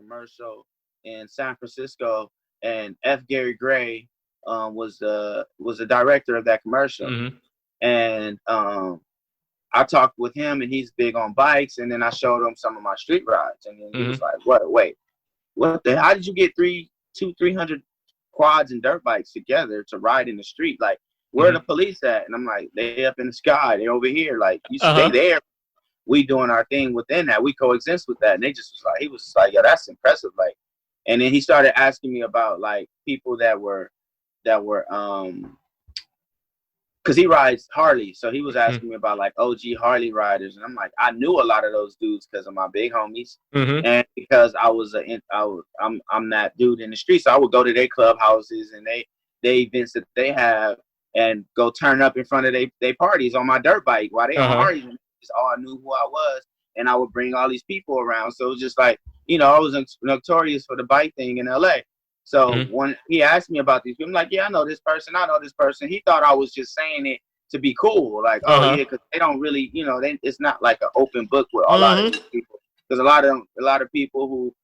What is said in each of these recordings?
commercial in San Francisco, and F. Gary Gray was the director of that commercial. Mm-hmm. And I talked with him, and he's big on bikes. And then I showed him some of my street rides, and then he was like, "Wait, what the? How did you get 300 quads and dirt bikes together to ride in the street? Like, where are the police at?" And I'm like, "They up in the sky. They over here. Like, you stay there. We doing our thing within that. We coexist with that." And they just was like, he was like, "Yo, that's impressive." Like, and then he started asking me about like people that were because he rides Harley, so he was asking me about like OG Harley riders, and I'm like, I knew a lot of those dudes because of my big homies, and because I'm that dude in the street, so I would go to their clubhouses and they events that they have, and go turn up in front of they parties on my dirt bike while they on Harleys, and just all knew who I was, and I would bring all these people around. So it was just like, I was notorious for the bike thing in LA. So when he asked me about these people, I'm like, yeah, I know this person. He thought I was just saying it to be cool. Like, oh, yeah, because they don't really, it's not like an open book with a lot of these people. Because a lot of people who,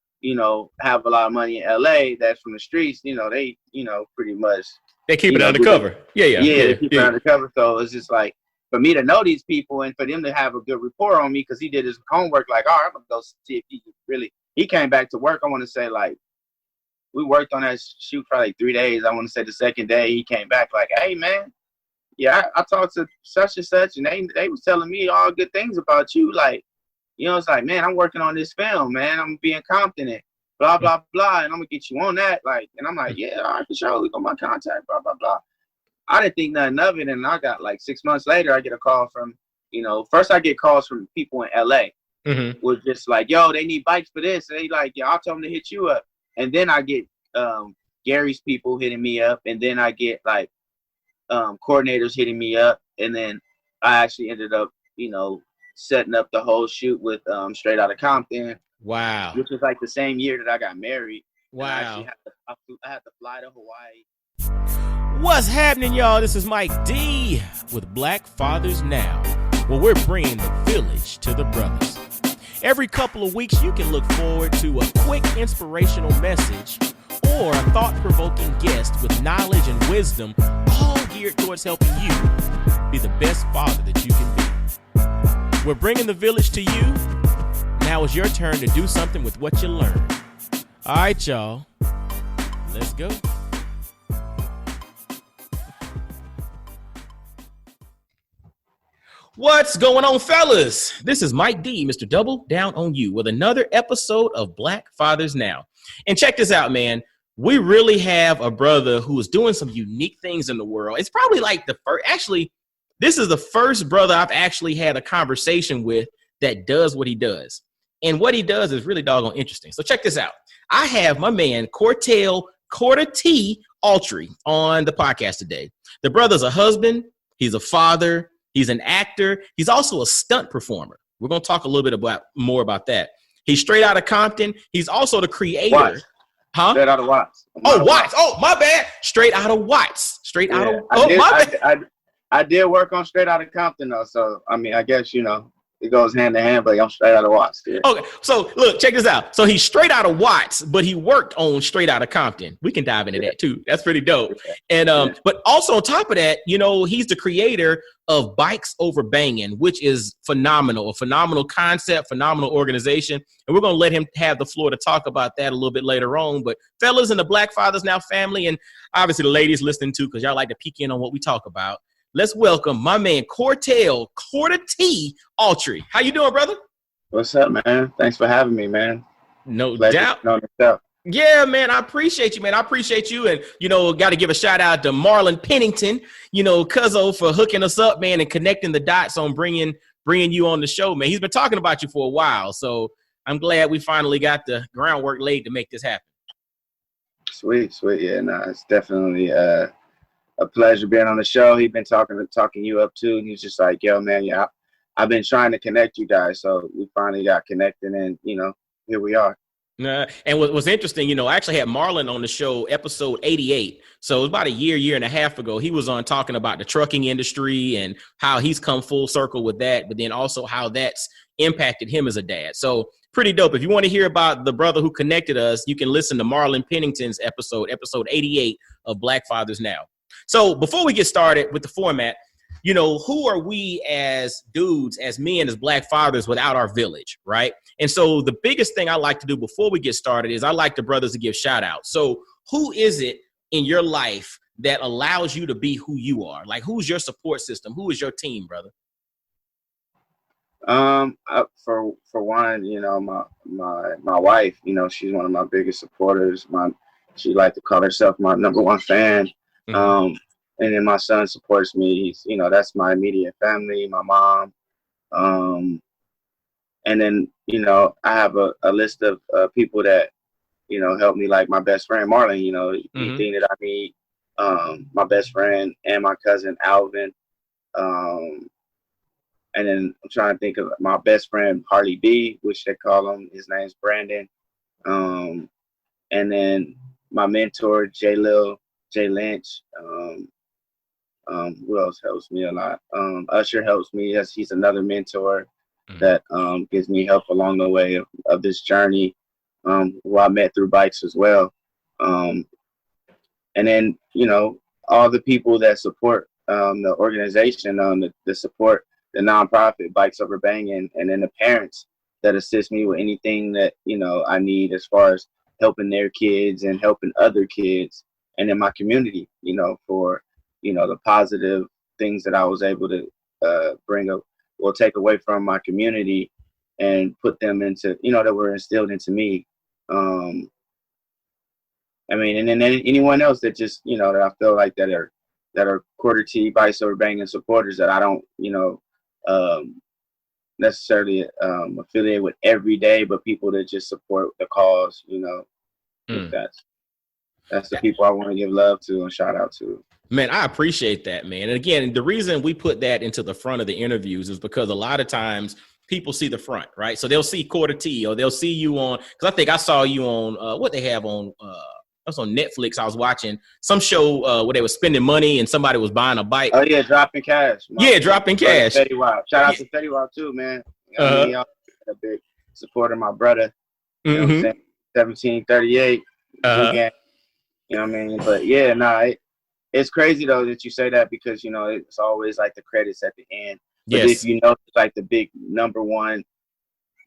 have a lot of money in LA that's from the streets, they, pretty much. They keep it undercover. Yeah, they keep it undercover. So it's just like, for me to know these people and for them to have a good rapport on me, because he did his homework, like, all right, I'm going to go see if he came back to work. I want to say, like, we worked on that shoot for like 3 days. I want to say the second day he came back like, "Hey man, yeah, I talked to such and such, and they was telling me all good things about you. Like, it's like, man, I'm working on this film, man. I'm being confident, blah blah blah, and I'm gonna get you on that." Like, and I'm like, "Yeah, all right, for sure. We got my contact, blah blah blah." I didn't think nothing of it, and I got like 6 months later, I get a call from, first I get calls from people in LA, was just like, "Yo, they need bikes for this," and they like, "Yeah, I'll tell them to hit you up." And then I get Gary's people hitting me up, and then I get like coordinators hitting me up, and then I actually ended up, setting up the whole shoot with Straight Outta Compton. Wow. Which was like the same year that I got married. Wow. I had to fly to Hawaii. What's happening, y'all? This is Mike D with Black Fathers Now, where we're bringing the village to the brothers. Every couple of weeks, you can look forward to a quick inspirational message or a thought-provoking guest with knowledge and wisdom, all geared towards helping you be the best father that you can be. We're bringing the village to you. Now it's your turn to do something with what you learned. All right, y'all. Let's go. What's going on, fellas? This is Mike D, Mr. Double Down on You, with another episode of Black Fathers Now. And check this out, man. We really have a brother who is doing some unique things in the world. It's probably like this is the first brother I've actually had a conversation with that does what he does. And what he does is really doggone interesting. So check this out. I have my man, Corta T. Autry, on the podcast today. The brother's a husband. He's a father. He's an actor. He's also a stunt performer. We're going to talk a little bit more about that. He's Straight Outta Compton. He's also the creator. Watts. Huh? Straight Outta Watts. Watts. Oh, my bad. Straight Outta Watts. My bad. I did work on Straight Outta Compton, though. So, I mean, I guess, it goes hand in hand, but I'm Straight Outta Watts. Yeah. Okay, so look, check this out. So he's Straight Outta Watts, but he worked on Straight Outta Compton. We can dive into that too. That's pretty dope. And but also on top of that, he's the creator of Bikes Over Bangn, which is phenomenal, a phenomenal concept, phenomenal organization. And we're gonna let him have the floor to talk about that a little bit later on. But fellas in the Black Fathers Now family, and obviously the ladies listening too, because y'all like to peek in on what we talk about. Let's welcome my man, Corta T. Autry. How you doing, brother? What's up, man? Thanks for having me, man. No doubt. Yeah, man, I appreciate you, man. I appreciate you. And, got to give a shout out to Marlon Pennington, Cuzzo, for hooking us up, man, and connecting the dots on bringing you on the show, man. He's been talking about you for a while. So I'm glad we finally got the groundwork laid to make this happen. Sweet. Yeah, no, it's definitely a pleasure being on the show. He's been talking you up too, and he's just like, "Yo, man, yeah, I've been trying to connect you guys, so we finally got connected, and here we are." And what was interesting, I actually had Marlon on the show, episode 88. So it was about a year and a half ago. He was on talking about the trucking industry and how he's come full circle with that, but then also how that's impacted him as a dad. So pretty dope. If you want to hear about the brother who connected us, you can listen to Marlon Pennington's episode 88 of Black Fathers Now. So before we get started with the format, who are we as dudes, as men, as Black fathers without our village, right? And so the biggest thing I like to do before we get started is I like the brothers to give shout outs. So who is it in your life that allows you to be who you are? Like, who's your support system? Who is your team, brother? For one, my wife, she's one of my biggest supporters. She like to call herself my number one fan. Mm-hmm. And then my son supports me. He's, that's my immediate family, my mom. And then, I have a list of people that, help me, like my best friend, Marlon, mm-hmm. anything that I need, my best friend and my cousin, Alvin. And then I'm trying to think of my best friend, Harley B, which they call him. His name's Brandon. And then my mentor, J Lynch. Who else helps me a lot? Usher helps me. He's another mentor that gives me help along the way of this journey, who I met through bikes as well. And then, all the people that support the organization, the support, the nonprofit Bikes Over Bangn, and then the parents that assist me with anything that, I need as far as helping their kids and helping other kids, and in my community, for, the positive things that I was able to take away from my community and put them into, that were instilled into me. And then anyone else that just, that I feel like that are Quarter T Bikes Over Bangn supporters that I don't, necessarily affiliate with every day, but people that just support the cause, that's the people I want to give love to and shout out to. Man, I appreciate that, man. And again, the reason we put that into the front of the interviews is because a lot of times people see the front, right? So they'll see Quarter T, or they'll see you on, because I think I saw you on what they have on that's on Netflix. I was watching some show where they were spending money and somebody was buying a bike. Oh yeah, dropping cash. Dropping cash. Shout out to Fetty Wap too, man. Y'all a big supporter of my brother. You know what I'm saying? 1738. You know what I mean? But yeah, it's crazy though that you say that, because it's always like the credits at the end. But if it's like the big number one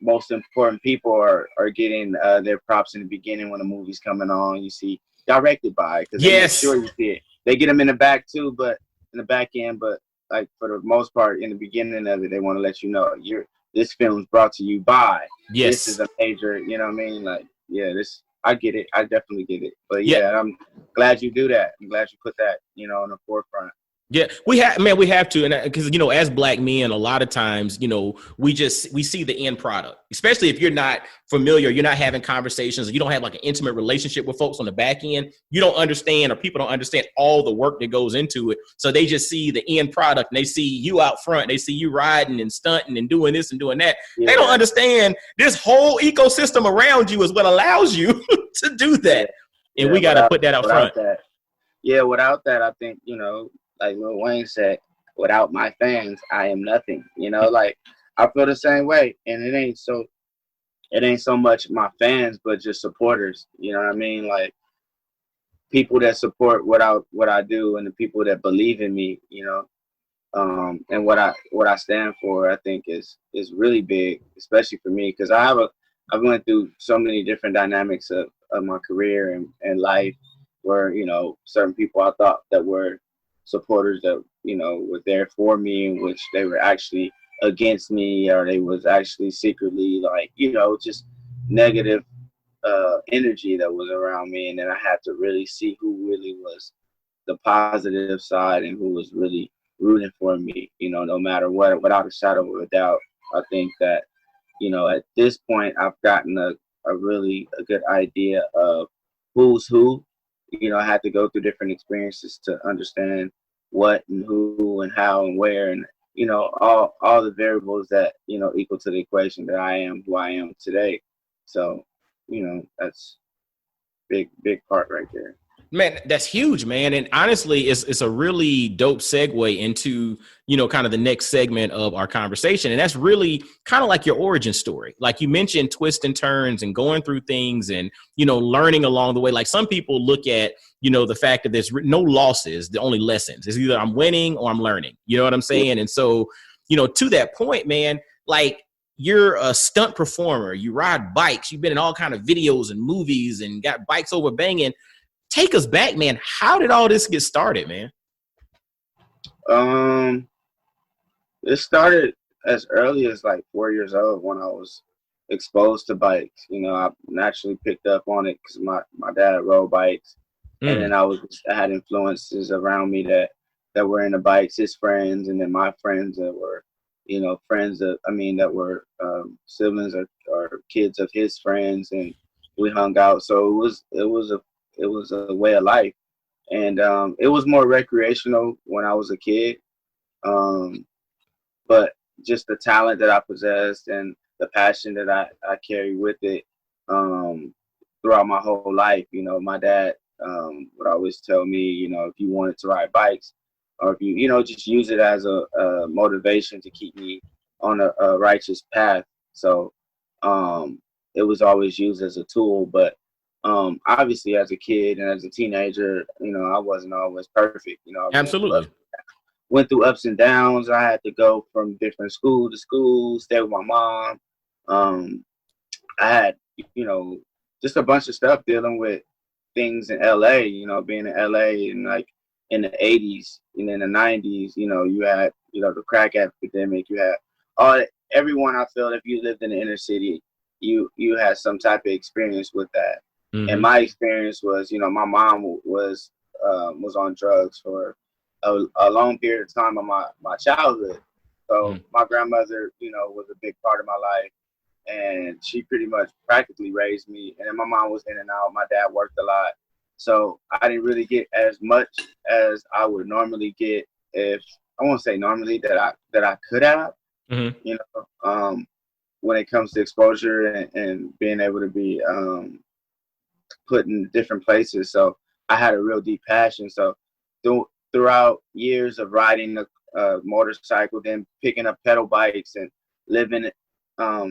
most important people are getting their props in the beginning when the movie's coming on. You see directed by, because they make sure you see it. They get them in the back too, but in the back end. But like for the most part, in the beginning of it, they want to let you know this film is brought to you by. Yes. This is a major. You know what I mean? Like I get it. I definitely get it. But yeah, I'm glad you do that. I'm glad you put that on the forefront. Yeah, we have to, and because as Black men, a lot of times, we see the end product, especially if you're not familiar, you're not having conversations, you don't have like an intimate relationship with folks on the back end. You don't understand, or people don't understand all the work that goes into it. So they just see the end product, and they see you out front, they see you riding and stunting and doing this and doing that. Yeah. They don't understand this whole ecosystem around you is what allows you to do that, and we got to put that out front. Without that, I think like Lil Wayne said, without my fans, I am nothing. Like I feel the same way, and it ain't so much my fans, but just supporters. You know what I mean? Like people that support what I do, and the people that believe in me. And what I stand for, I think is really big, especially for me, because I've went through so many different dynamics of my career and life, where certain people I thought that were supporters that were there for me, in which they were actually against me, or they was actually secretly like just negative energy that was around me. And then I had to really see who really was the positive side and who was really rooting for me, no matter what, without a shadow of a doubt. I think that at this point I've gotten a really good idea of who's who. I had to go through different experiences to understand what and who and how and where, and all the variables that equal to the equation that I am who I am today. So that's big part right there. Man, that's huge, man. And honestly, it's a really dope segue into, kind of the next segment of our conversation. And that's really kind of like your origin story. Like you mentioned twists and turns and going through things and, learning along the way. Like some people look at, the fact that there's no losses, the only lessons. It's either I'm winning or I'm learning. You know what I'm saying? And so, to that point, man, like you're a stunt performer, you ride bikes, you've been in all kind of videos and movies and got bikes over Bangn. Take us back, man. How did all this get started, man? It started as early as like 4 years old when I was exposed to bikes. I naturally picked up on it because my dad rode bikes, and then I had influences around me that were into bikes, his friends, and then my friends that were, friends that were siblings or kids of his friends, and we hung out. So it was a way of life, and it was more recreational when I was a kid. But just the talent that I possessed and the passion that I carry with it throughout my whole life. My dad would always tell me, if you wanted to ride bikes, or if you, just use it as a motivation to keep me on a righteous path. So it was always used as a tool, but obviously as a kid and as a teenager, I wasn't always perfect. Absolutely. Went through ups and downs. I had to go from different school to school, stay with my mom. I had, just a bunch of stuff dealing with things in LA, being in LA and like in the 80s and in the 90s, you had, the crack epidemic. You had everyone. I feel if you lived in the inner city, you had some type of experience with that. Mm-hmm. And my experience was, my mom was on drugs for a long period of time of my childhood. So my grandmother, was a big part of my life, and she pretty much practically raised me. And then my mom was in and out. My dad worked a lot. So I didn't really get as much as I would normally get if I won't say normally that I could have, when it comes to exposure and being able to be put in different places. So I had a real deep passion. So throughout years of riding a motorcycle, then picking up pedal bikes and living up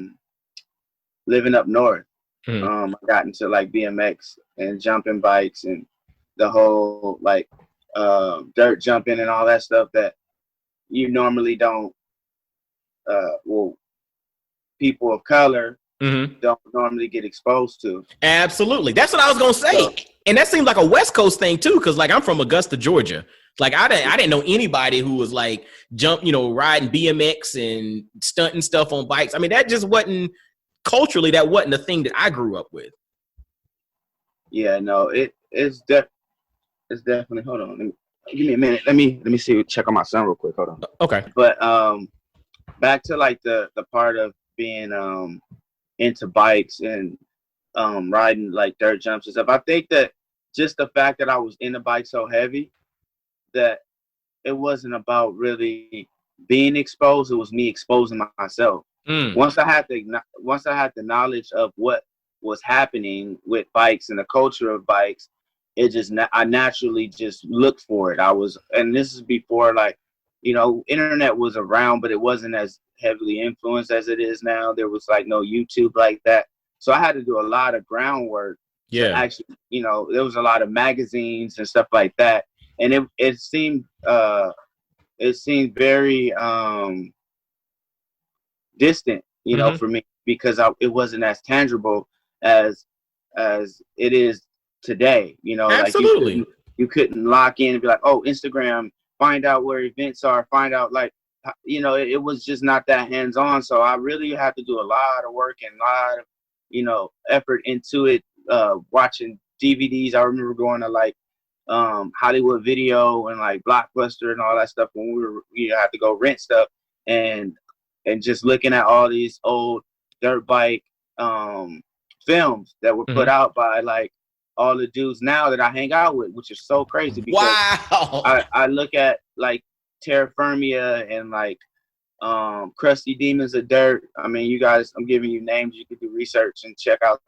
north, I got into like BMX and jumping bikes and the whole like dirt jumping and all that stuff that you normally don't. People of color don't normally get exposed to. Absolutely, that's what I was gonna say. So, and that seems like a West Coast thing too, because like I'm from Augusta, Georgia. Like I didn't know anybody who was like riding BMX and stunting stuff on bikes. I mean, that just wasn't culturally, that wasn't the thing that I grew up with. Yeah, no, it's definitely. Hold on, give me a minute. Let me see. Check on my son real quick. Hold on. Okay. But back to like the part of being into bikes and riding like dirt jumps and stuff. I think that just the fact that I was into bikes so heavy that it wasn't about really being exposed. It was me exposing myself. Once I had the knowledge of what was happening with bikes and the culture of bikes, I naturally just looked for it. And this is before like, internet was around, but it wasn't as heavily influenced as it is now. There was like no YouTube like that. So I had to do a lot of groundwork. Yeah. Actually, there was a lot of magazines and stuff like that. And it seemed very distant, for me, because it wasn't as tangible as it is today. Absolutely. Like you couldn't lock in and be like, oh, Instagram, find out where events are, find out like, it was just not that hands on. So I really had to do a lot of work and a lot of, effort into it. Watching DVDs. I remember going to like Hollywood Video and like Blockbuster and all that stuff when we had to go rent stuff and just looking at all these old dirt bike films that were put out by like all the dudes now that I hang out with, which is so crazy because I look at like Terra Firmia and like Crusty Demons of Dirt. I mean, you guys, I'm giving you names. You could do research and check out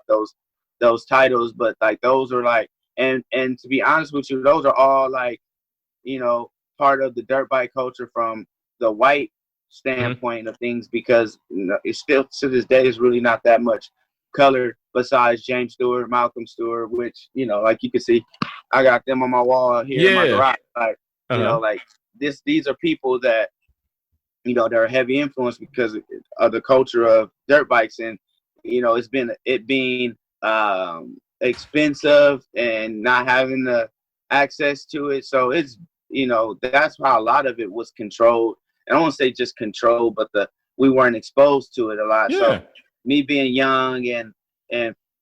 those titles, but like those are like, And to be honest with you, those are all like, you know, part of the dirt bike culture from the white standpoint of things, because you know, it's still to this day is really not that much color besides James Stewart, Malcolm Stewart, which, you know, like you can see, I got them on my wall here in my garage. Like, you know, like these are people that, you know, they're a heavy influence because of the culture of dirt bikes. And, you know, it being expensive and not having the access to it. So it's, you know, that's how a lot of it was controlled. And I don't want to say just controlled, but we weren't exposed to it a lot. Yeah. So me being young and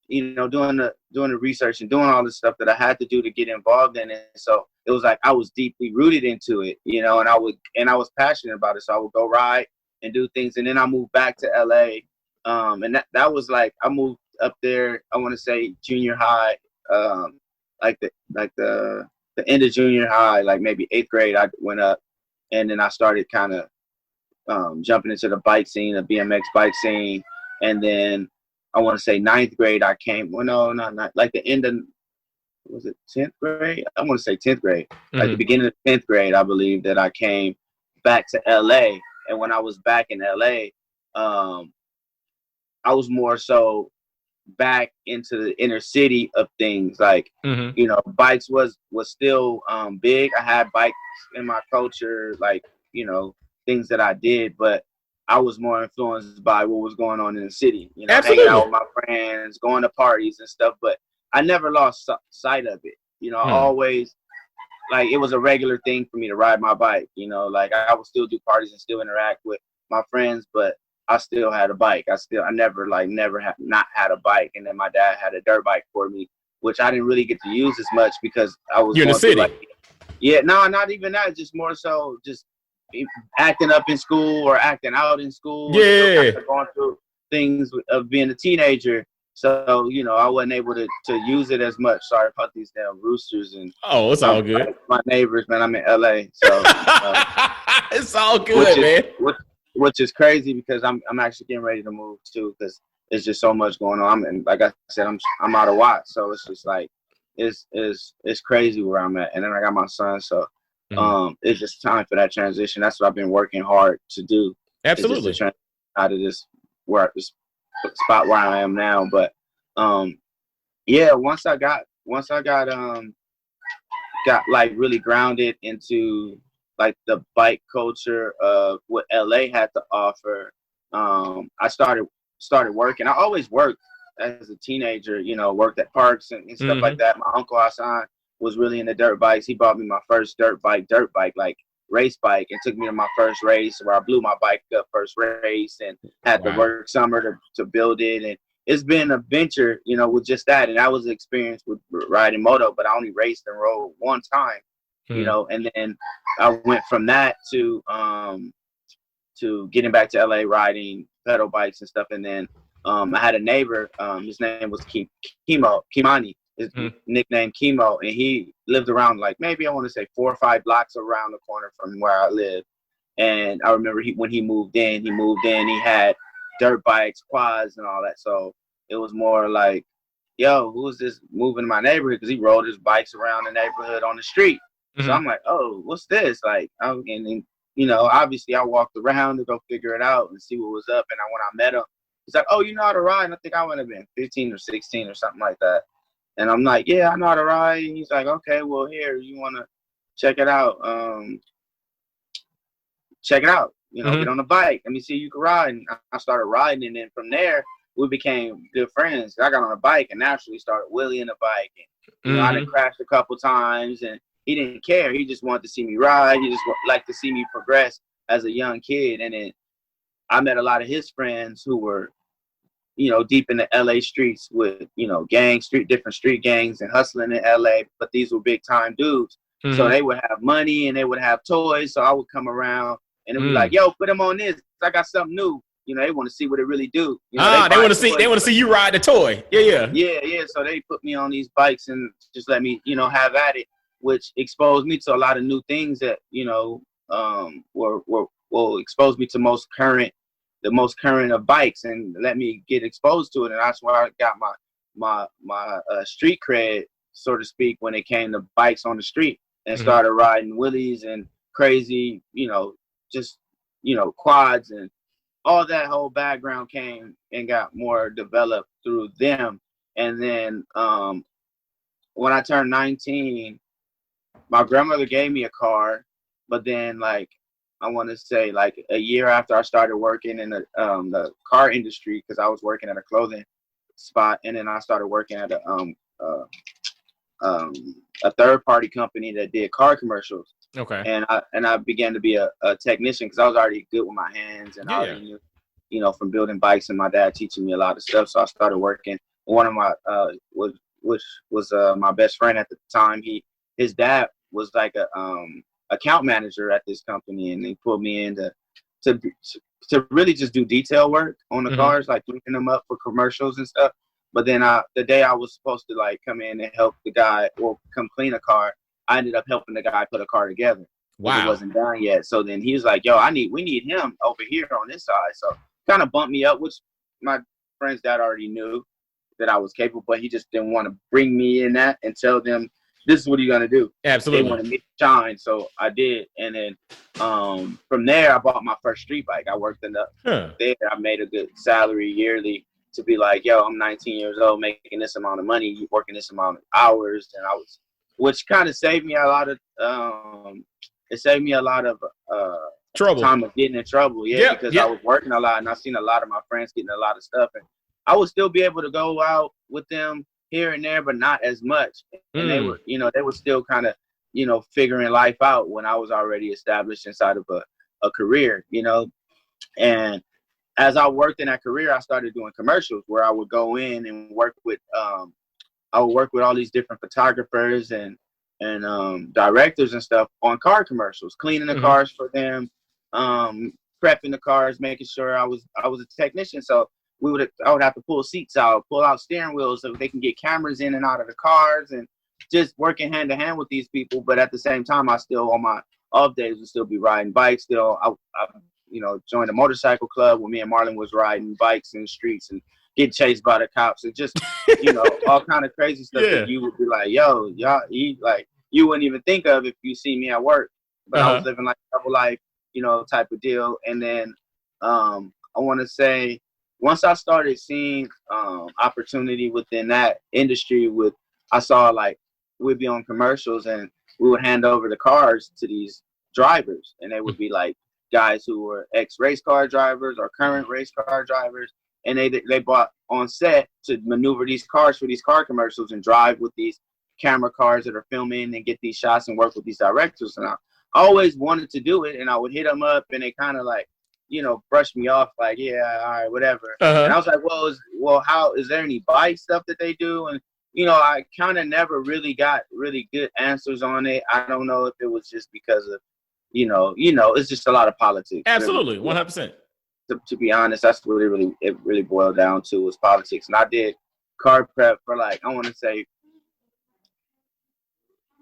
you know, doing the research and doing all the stuff that I had to do to get involved in it. So it was like I was deeply rooted into it, you know, and I was passionate about it. So I would go ride and do things. And then I moved back to LA. And that was like, I moved up there, I want to say junior high, like the end of junior high, like maybe 8th grade, I went up, and then I started kind of jumping into the bike scene, the BMX bike scene. And then I want to say 9th grade, I came, well, no, not like the end of, was it 10th grade? I want to say 10th grade, like the beginning of 10th grade, I believe, that I came back to LA. And when I was back in LA, I was more so back into the inner city of things. Like, you know, bikes was still big. I had bikes in my culture, like, you know, things that I did, but I was more influenced by what was going on in the city, you know, hanging out with my friends, going to parties and stuff. But I never lost sight of it. You know, always, like, it was a regular thing for me to ride my bike, you know, like I would still do parties and still interact with my friends, but I still had a bike. I never not had a bike. And then my dad had a dirt bike for me, which I didn't really get to use as much because I was in the city. No, not even that. Just more so just acting up in school or acting out in school. Yeah. Kind of going through things of being a teenager. So, you know, I wasn't able to use it as much. Sorry about these damn roosters. And oh, it's all good. My neighbors, man, I'm in LA. So it's all good, man. Which is crazy because I'm actually getting ready to move too, because there's just so much going on. And like I said, I'm out of Watts, so it's just like it's crazy where I'm at. And then I got my son, so it's just time for that transition. That's what I've been working hard to do. Absolutely. To out of this spot where I am now. But yeah, once I got like really grounded into like the bike culture of what LA had to offer, I started working. I always worked as a teenager, you know, worked at parks and stuff like that. My uncle Hassan was really into dirt bikes. He bought me my first dirt bike, like race bike, and took me to my first race where I blew my bike up first race and had to work summer to build it. And it's been a venture, you know, with just that. And that was an experience with riding moto, but I only raced and rode one time. You know, and then I went from that to getting back to LA, riding pedal bikes and stuff. And then I had a neighbor, his name was Kimani, his nickname Chemo, and he lived around like maybe I want to say 4 or 5 blocks around the corner from where I live. And I remember when he moved in, he had dirt bikes, quads, and all that. So it was more like, yo, who's this moving in my neighborhood? Because he rode his bikes around the neighborhood on the street. So I'm like, oh, what's this? Like, and then, you know, obviously I walked around to go figure it out and see what was up. And when I met him, he's like, oh, you know how to ride? And I think I would have been 15 or 16 or something like that. And I'm like, yeah, I know how to ride. And he's like, okay, well, here, you want to check it out? Check it out. You know, get on the bike. Let me see if you can ride. And I started riding. And then from there, we became good friends. I got on a bike and naturally started wheeling the bike. And, you know, I done crashed a couple times. And he didn't care. He just wanted to see me ride. He just liked to see me progress as a young kid. And then I met a lot of his friends who were, you know, deep in the LA streets with, you know, different street gangs and hustling in LA. But these were big time dudes. So they would have money and they would have toys. So I would come around and it'd be like, yo, put them on this. I got something new. You know, they want to see what it really do. You know, they want to see you ride the toy. Yeah. So they put me on these bikes and just let me, you know, have at it, which exposed me to a lot of new things that, you know, will expose me to the most current of bikes and let me get exposed to it. And that's where I got my street cred, so to speak, when it came to bikes on the street, and Mhm. started riding wheelies and crazy, just quads, and all that whole background came and got more developed through them. And then when I turned 19, my grandmother gave me a car, but then like I want to say like a year after I started working in the car industry, because I was working at a clothing spot, and then I started working at uh, um, a third party company that did car commercials. Okay. And I began to be a technician because I was already good with my hands, and I already knew, from building bikes, and my dad teaching me a lot of stuff. So I started working. One of my which was my best friend at the time. His dad was like a account manager at this company, and he pulled me in to really just do detail work on the cars, like cleaning them up for commercials and stuff. But then the day I was supposed to like come in and help the guy or come clean a car, I ended up helping the guy put a car together. Wow. It wasn't done yet. So then he was like, yo, we need him over here on this side. So kind of bumped me up, which my friend's dad already knew that I was capable, but he just didn't want to bring me in that and tell them, this is what you're going to do. Absolutely. They wanted me to shine. So I did. And then from there, I bought my first street bike. I worked there. I made a good salary yearly to be like, yo, I'm 19 years old, making this amount of money, working this amount of hours. And which kind of saved me a lot of, trouble. Time of getting in trouble. Because I was working a lot, and I seen a lot of my friends getting a lot of stuff, and I would still be able to go out with them here and there, but not as much. And they were still kind of, figuring life out when I was already established inside of a career, and as I worked in that career, I started doing commercials where I would go in and work with all these different photographers and directors and stuff on car commercials, cleaning the cars for them, prepping the cars, making sure I was a technician. So I would have to pull seats out, pull out steering wheels so they can get cameras in and out of the cars, and just working hand to hand with these people. But at the same time, I still on my off days would still be riding bikes. Still, I joined a motorcycle club where me and Marlon was riding bikes in the streets and getting chased by the cops, and just all kind of crazy stuff that you would be like, yo, y'all, you wouldn't even think of if you see me at work. But I was living like a double life, type of deal. And then I want to say, once I started seeing opportunity within that industry, I saw like we'd be on commercials and we would hand over the cars to these drivers, and they would be like guys who were ex-race car drivers or current race car drivers, and they bought on set to maneuver these cars for these car commercials and drive with these camera cars that are filming and get these shots and work with these directors. And I always wanted to do it, and I would hit them up, and they kind of like, brushed me off like, yeah, all right, whatever. And I was like, how is there any bike stuff that they do? And I kind of never really got really good answers on it. I don't know if it was just because of, it's just a lot of politics. Absolutely, 100%. To be honest, that's what it really boiled down to, was politics. And I did car prep for like, I want to say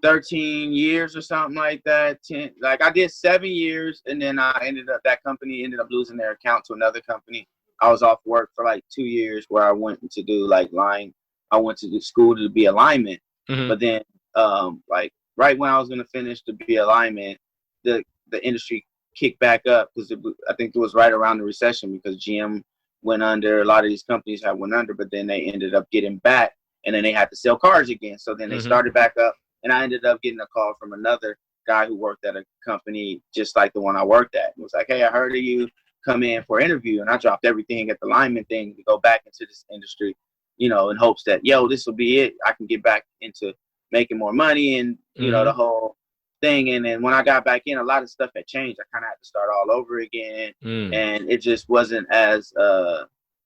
13 years or something like that. I did 7 years, and then that company ended up losing their account to another company. I was off work for like 2 years, where I went to do like line. I went to the school to be a lineman, but then like right when I was going to finish to be a lineman, the industry kicked back up, because I think it was right around the recession, because GM went under. A lot of these companies had went under, but then they ended up getting back, and then they had to sell cars again. So then they started back up, and I ended up getting a call from another guy who worked at a company just like the one I worked at. It was like, hey, I heard of you, come in for an interview. And I dropped everything at the lineman thing to go back into this industry, in hopes that, this will be it. I can get back into making more money and, the whole thing. And then when I got back in, a lot of stuff had changed. I kind of had to start all over again. And it just wasn't as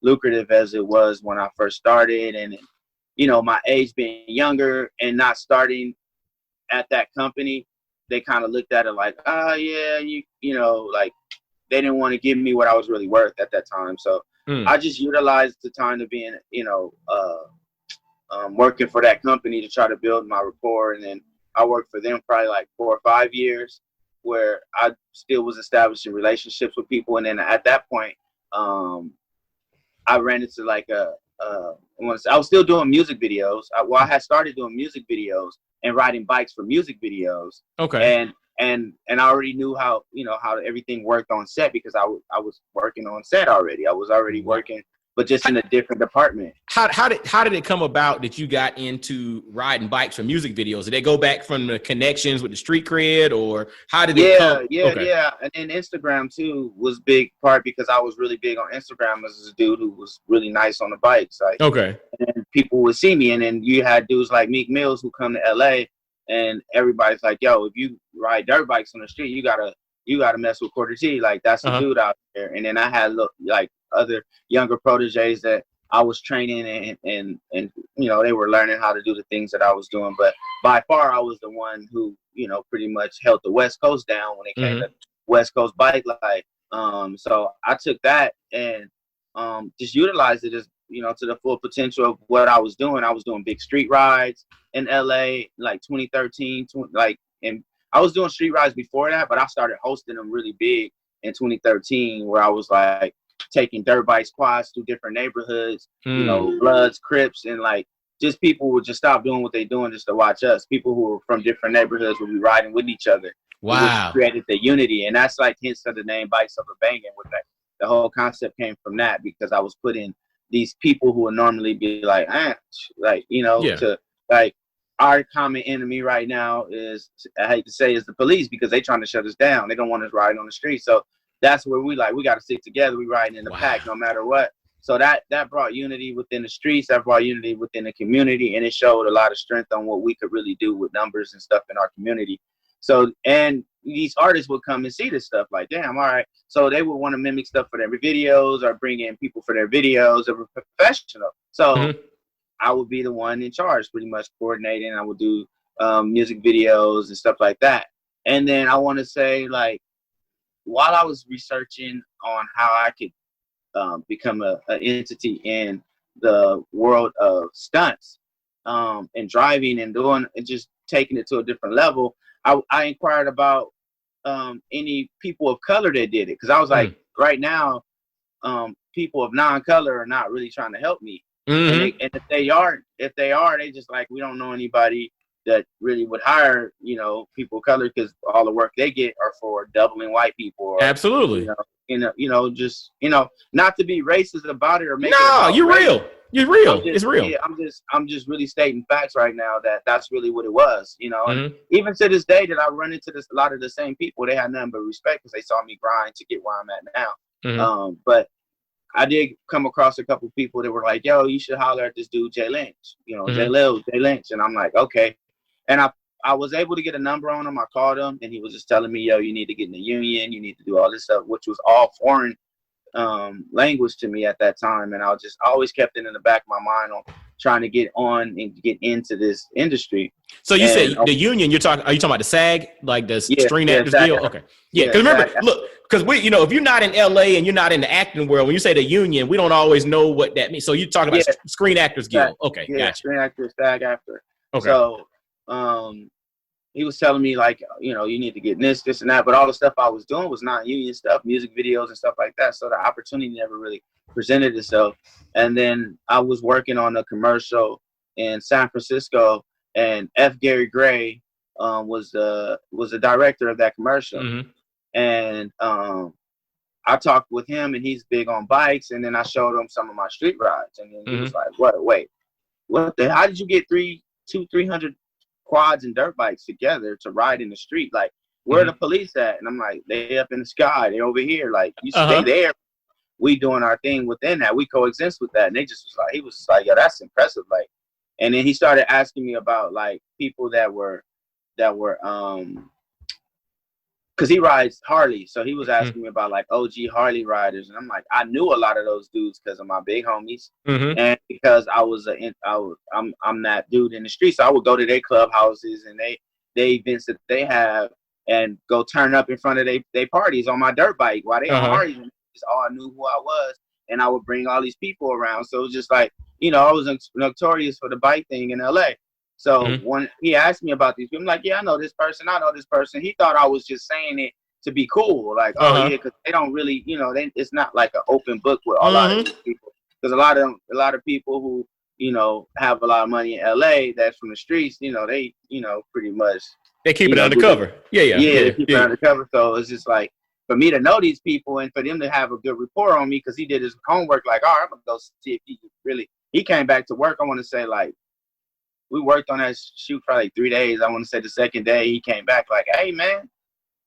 lucrative as it was when I first started. And, my age being younger and not starting at that company, they kind of looked at it like, yeah, like they didn't want to give me what I was really worth at that time. So I just utilized the time to be in, working for that company to try to build my rapport. And then I worked for them probably like 4 or 5 years, where I still was establishing relationships with people. And then at that point, I ran into like I was still doing music videos. I had started doing music videos and riding bikes for music videos. Okay. And I already knew how everything worked on set because I was working on set already. I was already working, but just in a different department. How did it come about that you got into riding bikes for music videos? Did they go back from the connections with the street cred, or how did it come? Yeah. And then Instagram too was big part because I was really big on Instagram as a dude who was really nice on the bikes. Like, okay. And people would see me, and then you had dudes like Meek Mills who come to LA, and everybody's like, "Yo, if you ride dirt bikes on the street, you gotta mess with Quarter T. Like that's the dude out there." And then I had like other younger proteges that I was training, and they were learning how to do the things that I was doing. But by far, I was the one who pretty much held the West Coast down when it came to West Coast bike life. So I took that and just utilized it as to the full potential of what I was doing. I was doing big street rides in LA, like 2013, and I was doing street rides before that, but I started hosting them really big in 2013, where I was like taking dirt bikes, quads through different neighborhoods, Bloods, Crips, and like just people would just stop doing what they're doing just to watch us. People who were from different neighborhoods would be riding with each other. Wow. Which created the unity, and that's like hence of the name Bikes of a Bangn. With that, the whole concept came from that because I was putting these people who would normally be like, to like our common enemy right now is, I hate to say, is the police because they trying to shut us down. They don't want us riding on the street. So that's where we got to stick together. We riding in the pack no matter what. So that brought unity within the streets. That brought unity within the community, and it showed a lot of strength on what we could really do with numbers and stuff in our community. So, and these artists would come and see this stuff like, damn, all right. So they would want to mimic stuff for their videos or bring in people for their videos that were professional. So I would be the one in charge, pretty much coordinating. I would do music videos and stuff like that. And then I want to say, like, while I was researching on how I could become an entity in the world of stunts and driving and doing and just taking it to a different level, I inquired about any people of color that did it, because I was like, right now, people of non-color are not really trying to help me. And if they are, they just like, we don't know anybody that really would hire, people of color, because all the work they get are for doubling white people. Or, absolutely. Just not to be racist about it or make it you're race. Real. You're real. It's real. Yeah, I'm just really stating facts right now that's really what it was, And even to this day that I run into a lot of the same people, they had nothing but respect because they saw me grind to get where I'm at now. But I did come across a couple people that were like, yo, you should holler at this dude, Jay Lynch, Jay Lynch. And I'm like, okay. And I was able to get a number on him. I called him and he was just telling me, yo, you need to get in the union. You need to do all this stuff, which was all foreign language to me at that time. And I always kept it in the back of my mind on trying to get on and get into this industry. So you said the union, are you talking about the SAG, like the Screen Actors Guild? Okay. Yeah. Because remember, look, because if you're not in LA and you're not in the acting world, when you say the union, we don't always know what that means. So you're talking about Screen Actors Guild. Okay. Yeah. Gotcha. Screen Actors, SAG after. Okay. So, he was telling me like, you need to get this and that, but all the stuff I was doing was non-union stuff, music videos and stuff like that. So the opportunity never really presented itself. And then I was working on a commercial in San Francisco, and F. Gary Gray was the director of that commercial. And I talked with him, and he's big on bikes. And then I showed him some of my street rides, and then he was like, how did you get 300 quads and dirt bikes together to ride in the street? Like, where are the police at? And I'm like, they up in the sky, they over here. Like, you stay there. We doing our thing within that. We coexist with that. And he was like, yo, that's impressive. Like, and then he started asking me about like people that were because he rides Harley, so he was asking me about like OG Harley riders, and I'm like, I knew a lot of those dudes because of my big homies, and because I'm that dude in the street, so I would go to their clubhouses and they events that they have, and go turn up in front of they parties on my dirt bike while they on Harleys, and just all I knew who I was, and I would bring all these people around. So it was just like, I was notorious for the bike thing in LA. So when he asked me about these people, I'm like, yeah, I know this person. He thought I was just saying it to be cool. Like, oh, yeah, because they don't really, it's not like an open book with a lot of these people. because a lot of people who have a lot of money in LA that's from the streets, they pretty much They keep it do undercover. they keep it undercover. So it's just like for me to know these people and for them to have a good rapport on me because he did his homework. Like, all right, I'm gonna go see if he really. He came back to work. I want to say like we worked on that shoot for like 3 days. I want to say the second day he came back like, hey man,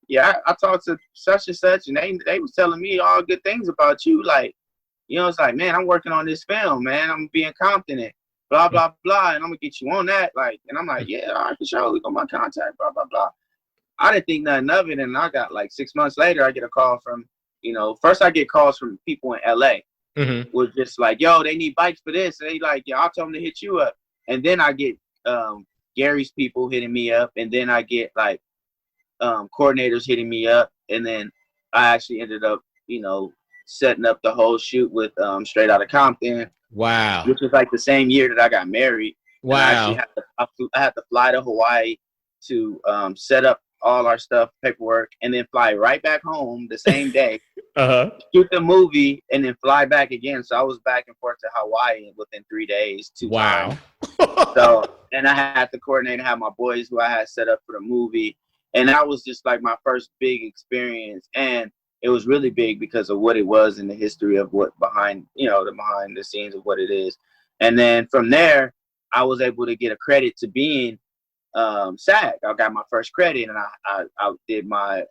yeah, I talked to such and such, and they was telling me all good things about you. Like, it's like, man, I'm working on this film, man. I'm being confident, blah blah blah, and I'm gonna get you on that. Like, and I'm like, yeah, all right, for sure. We got my contact, blah blah blah. I didn't think nothing of it, and I got like 6 months later, I get a call from, first I get calls from people in LA, was just like, yo, they need bikes for this, and they like, yeah, I'll tell them to hit you up, and then I get Gary's people hitting me up, and then I get like coordinators hitting me up, and then I actually ended up, setting up the whole shoot with Straight Outta Compton. Wow. Which was like the same year that I got married. Wow. And I actually had to fly to Hawaii to set up all our stuff, paperwork, and then fly right back home the same day, shoot the movie, and then fly back again. So I was back and forth to Hawaii within 3 days, 2 times. So, and I had to coordinate and have my boys who I had set up for the movie. And that was just like my first big experience. And it was really big because of what it was in the history of what behind the scenes of what it is. And then from there, I was able to get a credit to being SAG. I got my first credit, and I did my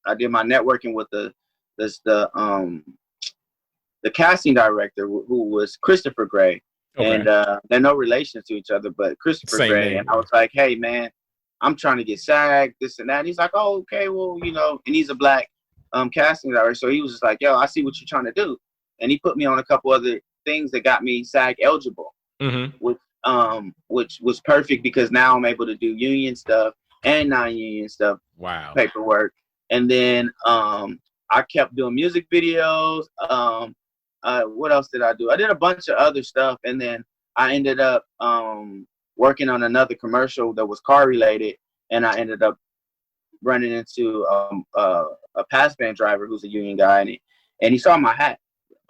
networking with the casting director who was Christopher Gray. Okay. And they're no relations to each other, but Christopher Same Gray. Name. And I was like, hey man, I'm trying to get SAG, this and that. And he's like, oh, okay, well, and he's a black casting director. So he was just like, yo, I see what you're trying to do. And he put me on a couple other things that got me SAG eligible, which was perfect because now I'm able to do union stuff and non-union stuff. Wow. Paperwork. And then I kept doing music videos. What else did I do? I did a bunch of other stuff. And then I ended up working on another commercial that was car related. And I ended up running into a pass band driver who's a union guy. And he saw my hat,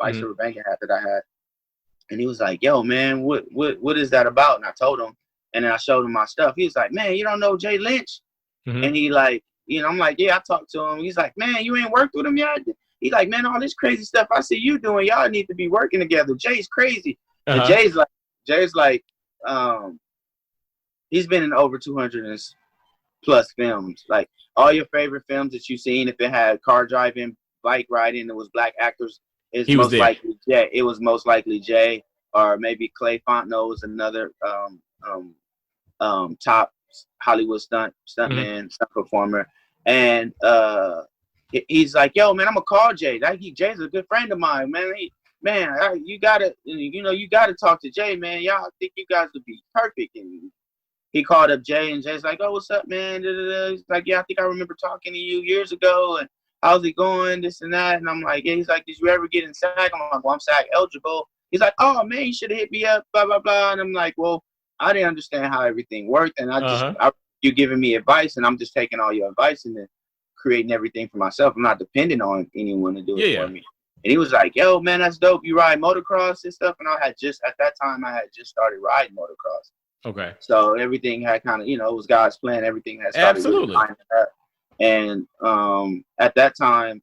Vice River Bangn hat that I had. And he was like, yo, man, what is that about? And I told him, and then I showed him my stuff. He was like, man, you don't know Jay Lynch? And he like, I'm like, yeah, I talked to him. He's like, man, you ain't worked with him yet? He's like, man, all this crazy stuff I see you doing, y'all need to be working together. Jay's crazy. And Jay's like, he's been in over 200 plus films. Like all your favorite films that you've seen, if it had car driving, bike riding, it was black actors, it was most likely Jay, or maybe Clay Fontenot was another top Hollywood stuntman, stunt performer. And he's like, yo, man, I'm gonna call Jay. Jay's a good friend of mine, man. You gotta talk to Jay, man. Y'all think you guys would be perfect. And he called up Jay, and Jay's like, oh, what's up, man? He's like, yeah, I think I remember talking to you years ago, and how's it going, this and that. And I'm like, yeah. He's like, did you ever get in SAG? I'm like, well, I'm SAG eligible. He's like, oh, man, you should have hit me up, blah, blah, blah. And I'm like, well, I didn't understand how everything worked, and you're giving me advice, and I'm just taking all your advice and then creating everything for myself. I'm not dependent on anyone to do it for me. And he was like, yo, man, that's dope. You ride motocross and stuff? And at that time, I had just started riding motocross. Okay. So everything had kind of, it was God's plan. Everything had started. Absolutely. Really up. And at that time,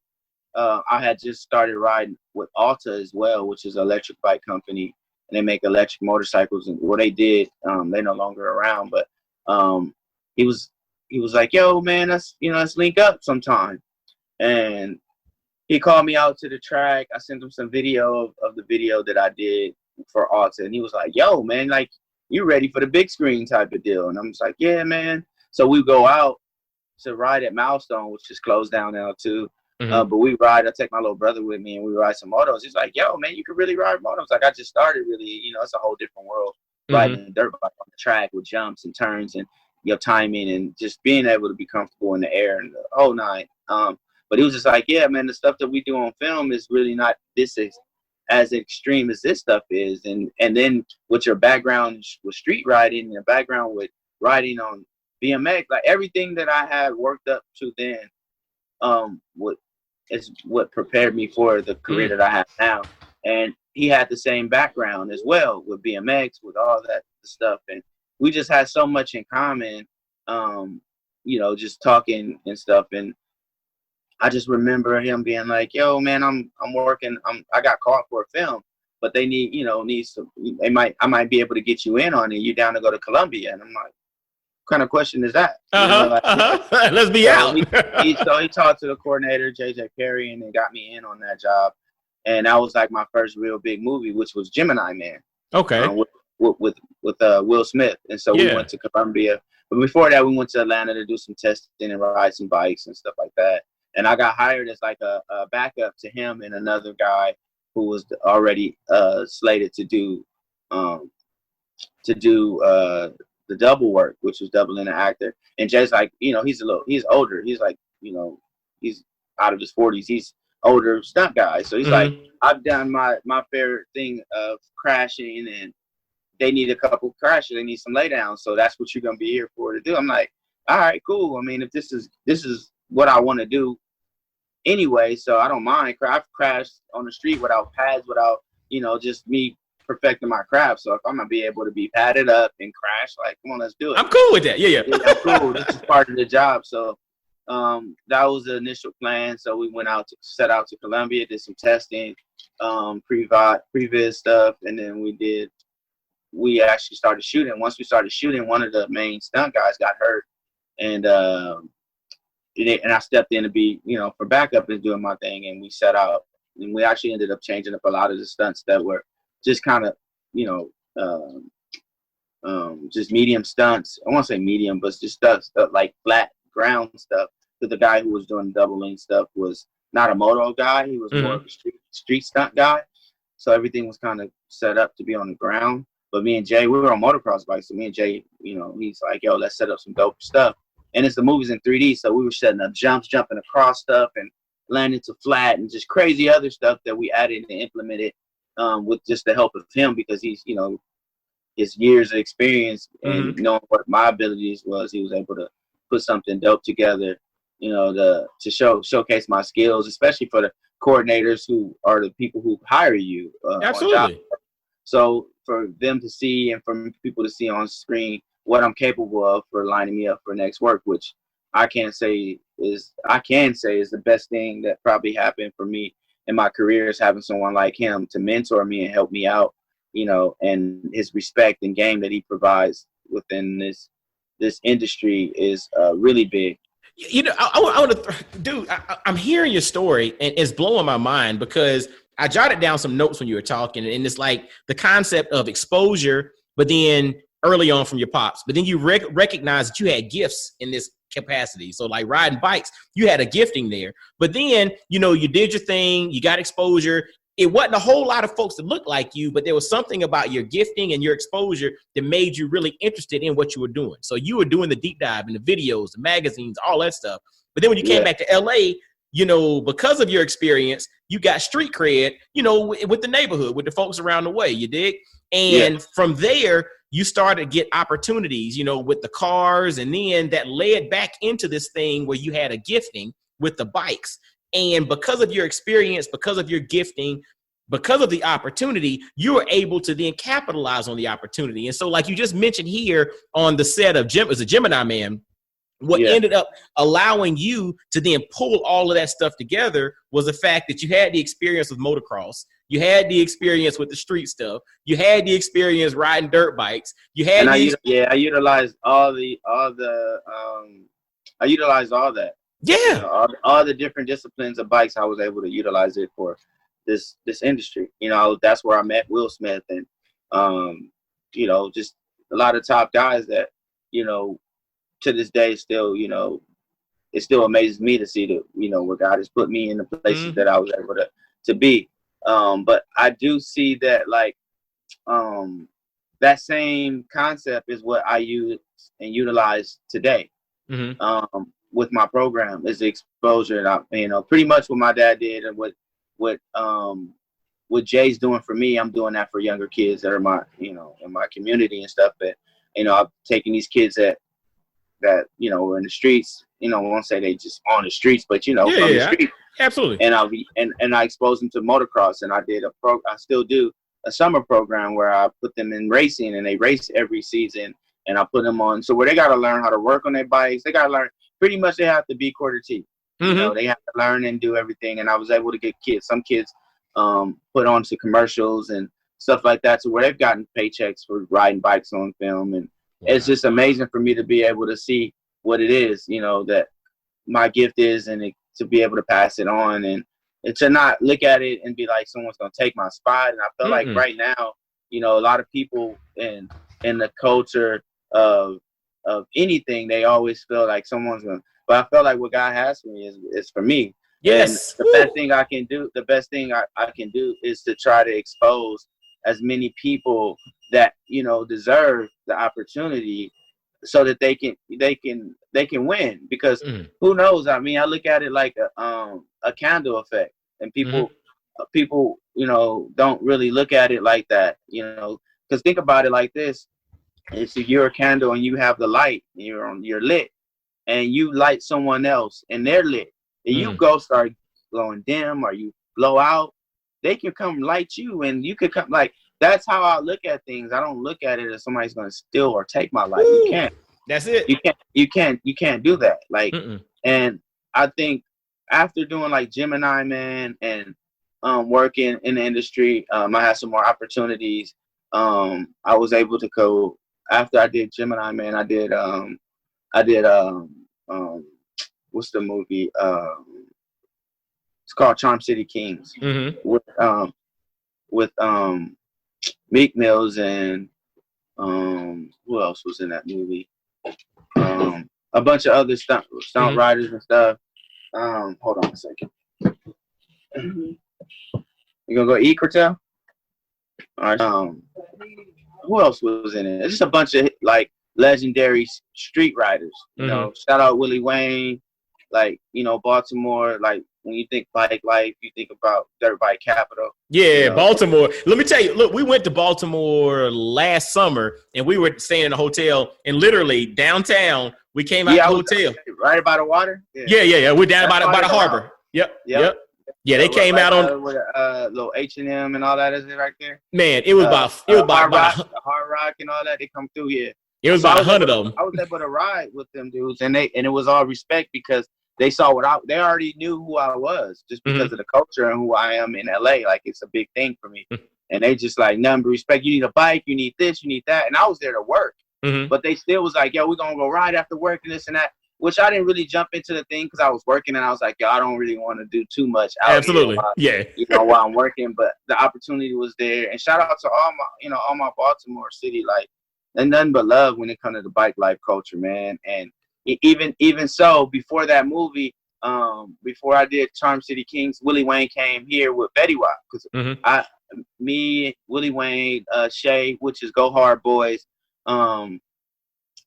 I had just started riding with Alta as well, which is an electric bike company. And they make electric motorcycles. And what they did, they're no longer around. But he was like, yo, man, let's link up sometime. And he called me out to the track. I sent him some video of the video that I did for Alta. And he was like, yo, man, like, you ready for the big screen type of deal? And I'm just like, yeah, man. So we go out to ride at Milestone, which is closed down now too. But we ride. I take my little brother with me, and we ride some motos. He's like, yo, man, you can really ride motos. Like, I just started really, it's a whole different world. Riding a dirt bike on the track with jumps and turns and your timing and just being able to be comfortable in the air and the whole nine. But he was just like, yeah, man, the stuff that we do on film is really not as extreme as this stuff is. And then with your background with street riding and your background with riding on BMX, like everything that I had worked up to then is what prepared me for the career that I have now. And he had the same background as well with BMX, with all that stuff, and we just had so much in common. You know, just talking and stuff, and I just remember him being like, "Yo, man, I'm working. I got called for a film, but they need some. I might be able to get you in on it. You down to go to Columbia?" And I'm like, "What kind of question is that?" You know, like, Let's be so out. he talked to the coordinator, JJ Perry, and then got me in on that job. And that was like my first real big movie, which was Gemini Man. Okay. With Will Smith. And so we went to Columbia. But before that, we went to Atlanta to do some testing and ride some bikes and stuff like that. And I got hired as like a backup to him and another guy who was already slated to do the double work, which was doubling an actor. And Jay's like, you know, he's older. He's like, you know, he's out of his 40s. He's older stunt guy. So he's like, I've done my fair thing of crashing, and they need a couple crashes. They need some laydowns. So that's what you're going to be here for to do. I'm like, all right, cool. I mean, if this is what I want to do anyway, so I don't mind. I've crashed on the street without pads, without, you know, just me perfecting my craft. So if I'm gonna be able to be padded up and crash, like, come on, let's do it. I'm cool with that. Yeah. I'm cool. This is part of the job. So that was the initial plan. So we set out to Columbia, did some testing, previs stuff, and then we actually started shooting. Once we started shooting, one of the main stunt guys got hurt, and I stepped in to be, you know, for backup and doing my thing, and we set out, and we actually ended up changing up a lot of the stunts that were just kind of, you know, just medium stunts. I won't say medium, but just stuff like flat ground stuff. Because the guy who was doing doubling stuff was not a moto guy; he was more of a street stunt guy. So everything was kind of set up to be on the ground. But me and Jay, we were on motocross bikes. So me and Jay, you know, he's like, "Yo, let's set up some dope stuff." And it's the movies in 3D, so we were setting up jumps, jumping across stuff, and landing to flat, and just crazy other stuff that we added and implemented with just the help of him, because he's, you know, his years of experience and knowing what my abilities was, he was able to put something dope together, you know, to showcase my skills, especially for the coordinators who are the people who hire you. Absolutely. So for them to see and for people to see on screen what I'm capable of for lining me up for next work, which I can say is the best thing that probably happened for me in my career, is having someone like him to mentor me and help me out, you know, and his respect and game that he provides within this industry is really big. You know, I want to, dude, I'm hearing your story, and it's blowing my mind, because I jotted down some notes when you were talking, and it's like the concept of exposure, but then early on from your pops, but then you recognize that you had gifts in this capacity. So like riding bikes, you had a gifting there, but then, you know, you did your thing, you got exposure. It wasn't a whole lot of folks that looked like you, but there was something about your gifting and your exposure that made you really interested in what you were doing. So you were doing the deep dive and the videos, the magazines, all that stuff. But then when you came back to LA, you know, because of your experience, you got street cred, you know, with the neighborhood, with the folks around the way, you dig? And from there, you started to get opportunities, you know, with the cars, and then that led back into this thing where you had a gifting with the bikes. And because of your experience, because of your gifting, because of the opportunity, you were able to then capitalize on the opportunity. And so, like you just mentioned here on the set of Gemini Man, what ended up allowing you to then pull all of that stuff together was the fact that you had the experience with motocross, you had the experience with the street stuff, you had the experience riding dirt bikes, you had. I utilized all that. Yeah, you know, all the different disciplines of bikes. I was able to utilize it for this industry. You know, that's where I met Will Smith, and you know, just a lot of top guys that, you know, to this day still, you know, it still amazes me to see where God has put me in the places that I was able to be. But I do see that, like, that same concept is what I use and utilize today. With my program, is the exposure, and you know, pretty much what my dad did, and what Jay's doing for me, I'm doing that for younger kids that are in my community and stuff. But, you know, I'm taking these kids that you know, were in the streets, you know, I won't say they just on the streets, but, you know, from the street, Absolutely. And I exposed them to motocross, and I still do a summer program where I put them in racing, and they race every season, and I put them on so where they got to learn how to work on their bikes. They got to learn pretty much. They have to be quarter T. You know, they have to learn and do everything. And I was able to get some kids put onto commercials and stuff like that, so where they've gotten paychecks for riding bikes on film. And it's just amazing for me to be able to see what it is, you know, that my gift is, and to be able to pass it on, and to not look at it and be like someone's gonna take my spot. And I feel like right now, you know, a lot of people in the culture of anything, they always feel like someone's gonna. But I feel like what God has for me is for me. Yes. And the best thing I can do, I can do is to try to expose as many people that, you know, deserve the opportunity, so that they can win. Because who knows? I mean, I look at it like a candle effect, and people, you know, don't really look at it like that, you know. Because think about it like this: it's you're a candle, and you have the light, and you're lit, and you light someone else, and they're lit, and you go start glowing dim, or you blow out, they can come light you, and you could come like. That's how I look at things. I don't look at it as somebody's going to steal or take my life. You can't. That's it. You can't do that. Like, and I think after doing like Gemini Man and working in the industry, I had some more opportunities. I was able to go after I did Gemini Man. I did what's the movie? It's called Charm City Kings with Meek Mills and who else was in that movie? A bunch of other stunt riders and stuff. Hold on a second. You gonna go eat, Cortell? All right. Who else was in it? It's just a bunch of like legendary street riders. You know, shout out Willie Wayne. Like, you know, Baltimore. Like, when you think bike life, you think about dirt bike capital. Yeah, you know? Baltimore. Let me tell you, look, we went to Baltimore last summer, and we were staying in a hotel, and literally downtown, we came out the hotel. Right by the water? Yeah. We're down by the harbor. Yep. Yeah, they came out on with little H&M and all that. Is it right there? Man, it was about Hard Rock and all that. They come through here. It was about 100 of them. I was able to ride with them dudes, and it was all respect, because they saw they already knew who I was, just because of the culture and who I am in LA. Like, it's a big thing for me. And they just like, nothing but respect. You need a bike, you need this, you need that. And I was there to work. But they still was like, yo, we're going to go ride after work and this and that, which I didn't really jump into the thing because I was working, and I was like, yo, I don't really want to do too much out here while I'm working. But the opportunity was there. And shout out to all my Baltimore City, like, and nothing but love when it comes to the bike life culture, man. And even so, before that movie, before I did Charm City Kings, Willie Wayne came here with Fetty Wap, because me, Willie Wayne, Shay, which is Go Hard Boys,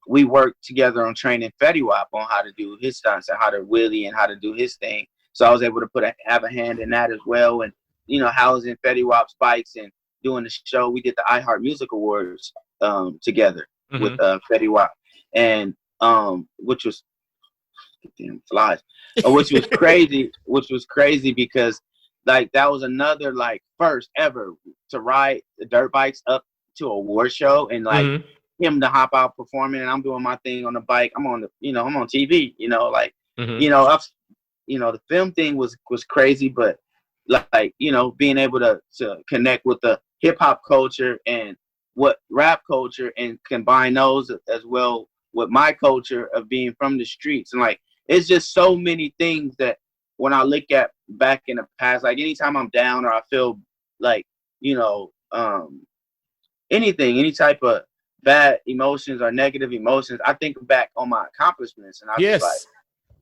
we worked together on training Fetty Wap on how to do his stunts and how to wheelie and how to do his thing. So I was able to have a hand in that as well, and, you know, housing Fetty Wap's bikes and doing the show. We did the iHeart Music Awards together with Fetty Wap, and which was damn flies, which was crazy because like that was another like first ever to ride the dirt bikes up to a award show, and like him to hop out performing, and I'm doing my thing on the bike. I'm on TV, you know, like the film thing was crazy, but like, you know, being able to connect with the hip hop culture and what rap culture, and combine those as well with my culture of being from the streets. And like, it's just so many things that when I look at back in the past, like anytime I'm down or I feel like, you know, any type of bad emotions or negative emotions, I think back on my accomplishments, and I was like,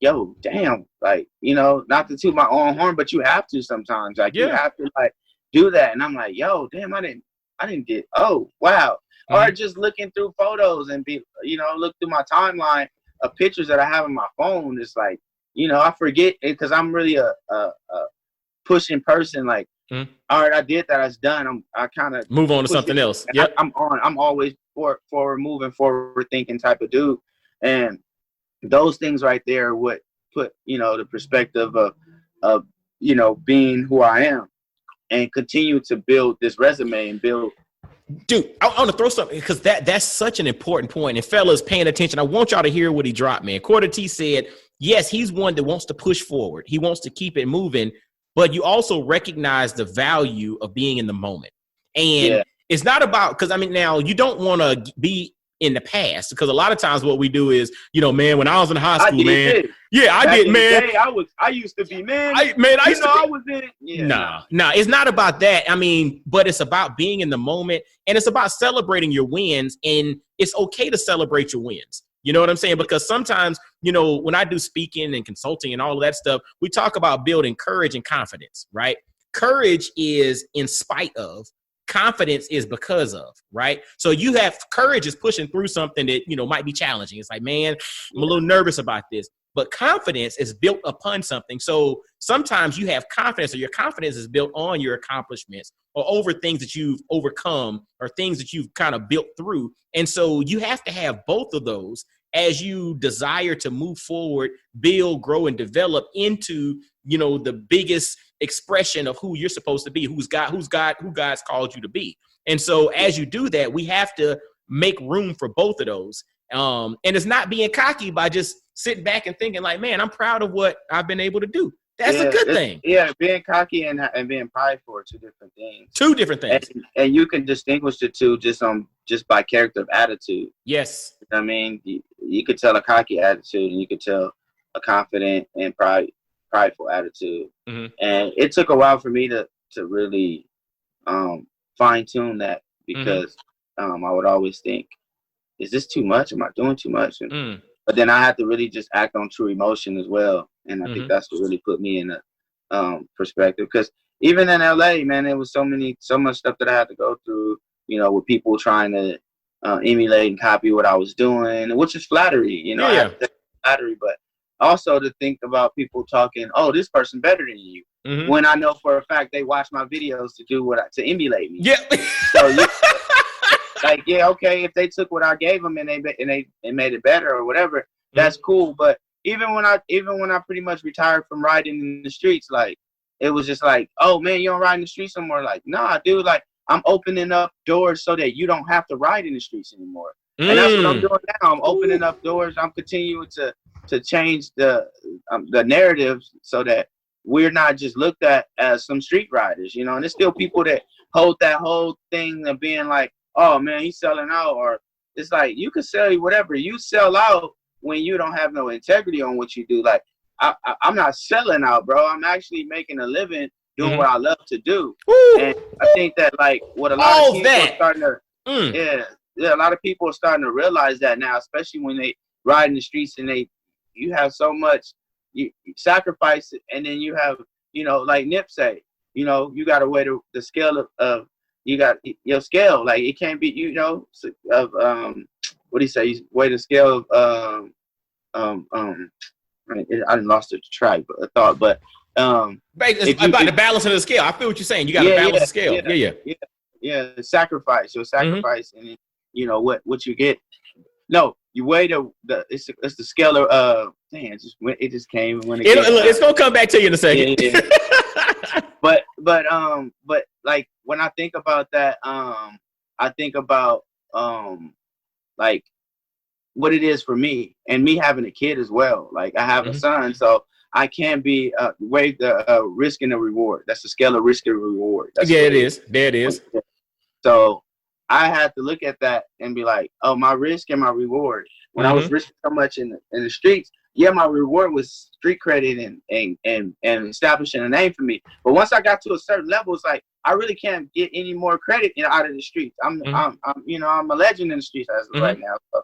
yo, damn, like, you know, not to toot my own horn, but you have to sometimes, like, you have to like do that. And I'm like, yo, damn, I didn't get, oh, wow. Or just looking through photos and look through my timeline of pictures that I have on my phone. It's like, you know, I forget it because I'm really a pushing person. Like, all right, I did that. It's done. I kind of move on to something else. Yep. I'm always forward moving, forward thinking type of dude. And those things right there are what put, you know, the perspective of being who I am and continue to build this resume and build. Dude, I want to throw something because that's such an important point. And fellas, paying attention, I want y'all to hear what he dropped, man. Quarter T said, yes, he's one that wants to push forward. He wants to keep it moving, but you also recognize the value of being in the moment. And it's not about, because now you don't want to be in the past, because a lot of times what we do is, man, when I was in high school, man. Yeah, I did, man. I used to be, man. I was in it. Yeah, nah, it's not about that. But it's about being in the moment, and it's about celebrating your wins, and it's okay to celebrate your wins. You know what I'm saying? Because sometimes, when I do speaking and consulting and all of that stuff, we talk about building courage and confidence, right? Courage is in spite of. Confidence is because of, right? So you have courage is pushing through something that, might be challenging. It's like, man, I'm a little nervous about this. But confidence is built upon something. So sometimes you have confidence, or your confidence is built on your accomplishments or over things that you've overcome or things that you've kind of built through. And so you have to have both of those as you desire to move forward, build, grow, and develop into, the biggest expression of who you're supposed to be, who God's called you to be. And so as you do that, we have to make room for both of those. And it's not being cocky by just sitting back and thinking like, man, I'm proud of what I've been able to do. That's a good thing. Yeah, being cocky and being prideful are two different things. Two different things. And you can distinguish the two just by character of attitude. Yes. You could tell a cocky attitude, and you could tell a confident and prideful attitude. Mm-hmm. And it took a while for me to really fine tune that, because I would always think, is this too much? Am I doing too much? But then I had to really just act on true emotion as well. And I think that's what really put me in a perspective. Because even in LA, man, there was so much stuff that I had to go through, with people trying to emulate and copy what I was doing, which is flattery, I had to take flattery, but also to think about people talking, oh, this person better than you, when I know for a fact they watch my videos to emulate me. Yeah. So okay, if they took what I gave them and they made it better or whatever, that's cool. But even when I pretty much retired from riding in the streets, like, it was just like, oh man, you don't ride in the streets anymore. Like, nah, dude, like, I'm opening up doors so that you don't have to ride in the streets anymore. And that's what I'm doing now. I'm opening up doors. I'm continuing to change the narrative so that we're not just looked at as some street riders, and there's still people that hold that whole thing of being like, oh man, he's selling out. Or it's like, you can sell whatever. You sell out when you don't have no integrity on what you do. Like, I'm not selling out, bro. I'm actually making a living doing what I love to do. And I think that, like, what a lot of people are starting to, a lot of people are starting to realize that now, especially when they ride in the streets and you have so much you sacrifice it, and then you have, like Nip say, you got to weigh the scale of you got your scale. Like, it can't be, of what do you say? You weigh the scale of I didn't lost the track, but I thought, but it's about the balance of the scale. I feel what you're saying. You got to balance the scale. Yeah. Sacrifice. You'll sacrifice, and what you get. No, you weigh it's the scale of it just came when it's gonna come back to you in a second. Yeah. but like, when I think about that, I think about like what it is for me, and me having a kid as well. Like, I have a son, so I can't be weigh the risk and the reward. That's the scale of risk and reward. It is. There it is. So I had to look at that and be like, oh, my risk and my reward. When I was risking so much in the streets, my reward was street credit and establishing a name for me. But once I got to a certain level, it's like, I really can't get any more credit out of the streets. I'm a legend in the streets as of right now. So,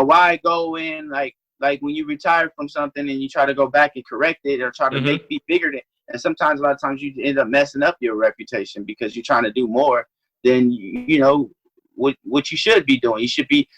why go in like when you retire from something and you try to go back and correct it or try to be bigger than, and sometimes a lot of times you end up messing up your reputation because you're trying to do more than what you should be doing. You should be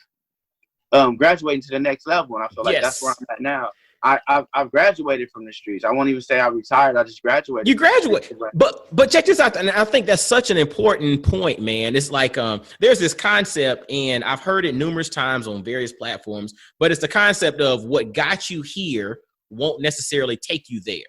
graduating to the next level, and I feel like that's where I'm at now. I've graduated from the streets. I won't even say I retired. I just graduated. You graduate, but check this out, and I think that's such an important point, man. It's like there's this concept, and I've heard it numerous times on various platforms, but it's the concept of what got you here won't necessarily take you there,